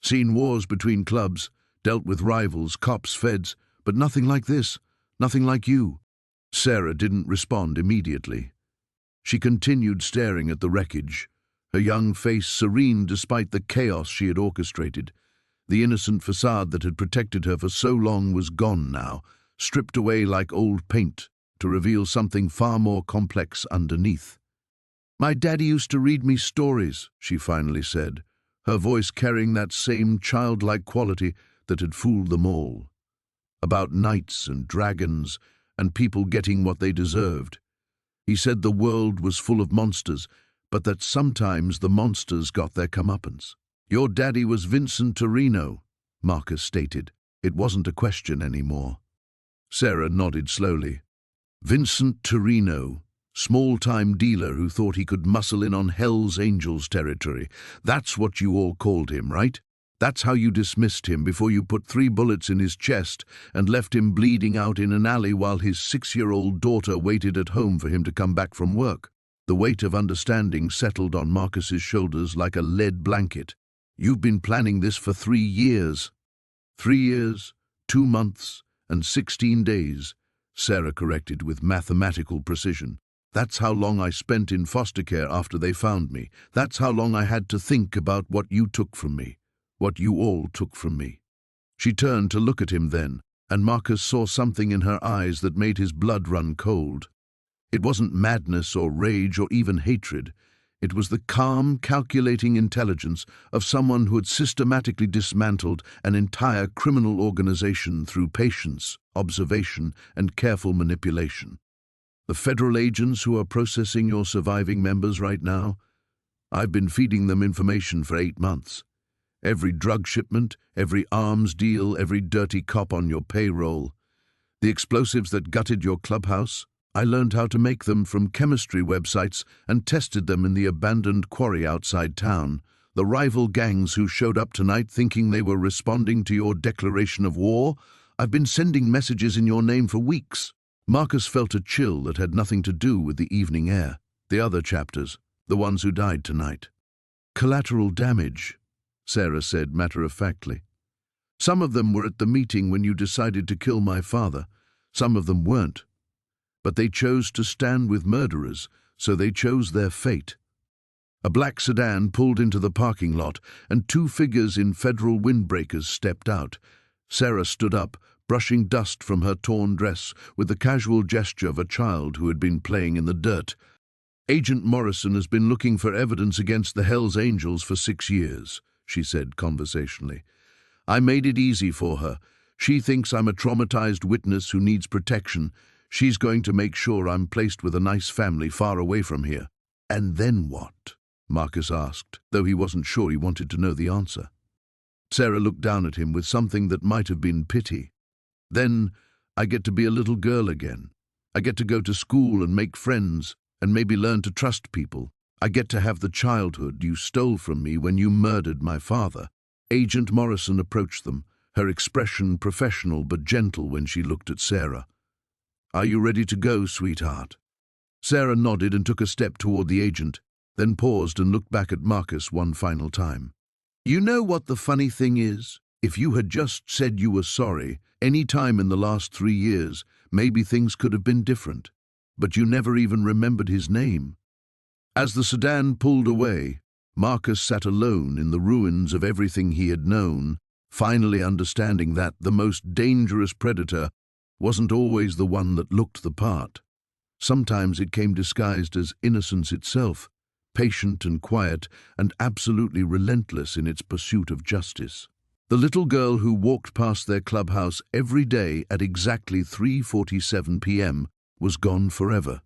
Seen wars between clubs, dealt with rivals, cops, feds, but nothing like this, nothing like you. Sarah didn't respond immediately. She continued staring at the wreckage, her young face serene despite the chaos she had orchestrated. The innocent facade that had protected her for so long was gone now, stripped away like old paint to reveal something far more complex underneath. "My daddy used to read me stories," she finally said, her voice carrying that same childlike quality that had fooled them all. About knights and dragons and people getting what they deserved. He said the world was full of monsters, but that sometimes the monsters got their comeuppance. "Your daddy was Vincent Torino," Marcus stated. It wasn't a question anymore. Sarah nodded slowly. Vincent Torino, small-time dealer who thought he could muscle in on Hell's Angels territory. That's what you all called him, right? That's how you dismissed him before you put 3 bullets in his chest and left him bleeding out in an alley while his 6-year-old daughter waited at home for him to come back from work. The weight of understanding settled on Marcus's shoulders like a lead blanket. "You've been planning this for 3 years. 3 years, 2 months, and 16 days, Sarah corrected with mathematical precision. "That's how long I spent in foster care after they found me. That's how long I had to think about what you took from me, what you all took from me." She turned to look at him then, and Marcus saw something in her eyes that made his blood run cold. It wasn't madness or rage or even hatred. It was the calm, calculating intelligence of someone who had systematically dismantled an entire criminal organization through patience, observation, and careful manipulation. "The federal agents who are processing your surviving members right now, I've been feeding them information for 8 months. Every drug shipment, every arms deal, every dirty cop on your payroll. The explosives that gutted your clubhouse, I learned how to make them from chemistry websites and tested them in the abandoned quarry outside town. The rival gangs who showed up tonight thinking they were responding to your declaration of war, I've been sending messages in your name for weeks." Marcus felt a chill that had nothing to do with the evening air. The other chapters, the ones who died tonight. "Collateral damage," Sarah said matter-of-factly. "Some of them were at the meeting when you decided to kill my father. Some of them weren't. But they chose to stand with murderers, so they chose their fate." A black sedan pulled into the parking lot, and 2 figures in federal windbreakers stepped out. Sarah stood up, brushing dust from her torn dress with the casual gesture of a child who had been playing in the dirt. "Agent Morrison has been looking for evidence against the Hells Angels for 6 years, she said conversationally. "I made it easy for her. She thinks I'm a traumatized witness who needs protection. She's going to make sure I'm placed with a nice family far away from here." "And then what?" Marcus asked, though he wasn't sure he wanted to know the answer. Sarah looked down at him with something that might have been pity. "Then I get to be a little girl again. I get to go to school and make friends, and maybe learn to trust people. I get to have the childhood you stole from me when you murdered my father." Agent Morrison approached them, her expression professional but gentle when she looked at Sarah. "Are you ready to go, sweetheart?" Sarah nodded and took a step toward the agent, then paused and looked back at Marcus one final time. "You know what the funny thing is? If you had just said you were sorry any time in the last 3 years, maybe things could have been different. But you never even remembered his name." As the sedan pulled away, Marcus sat alone in the ruins of everything he had known, finally understanding that the most dangerous predator wasn't always the one that looked the part. Sometimes it came disguised as innocence itself, patient and quiet and absolutely relentless in its pursuit of justice. The little girl who walked past their clubhouse every day at exactly 3:47 p.m. was gone forever.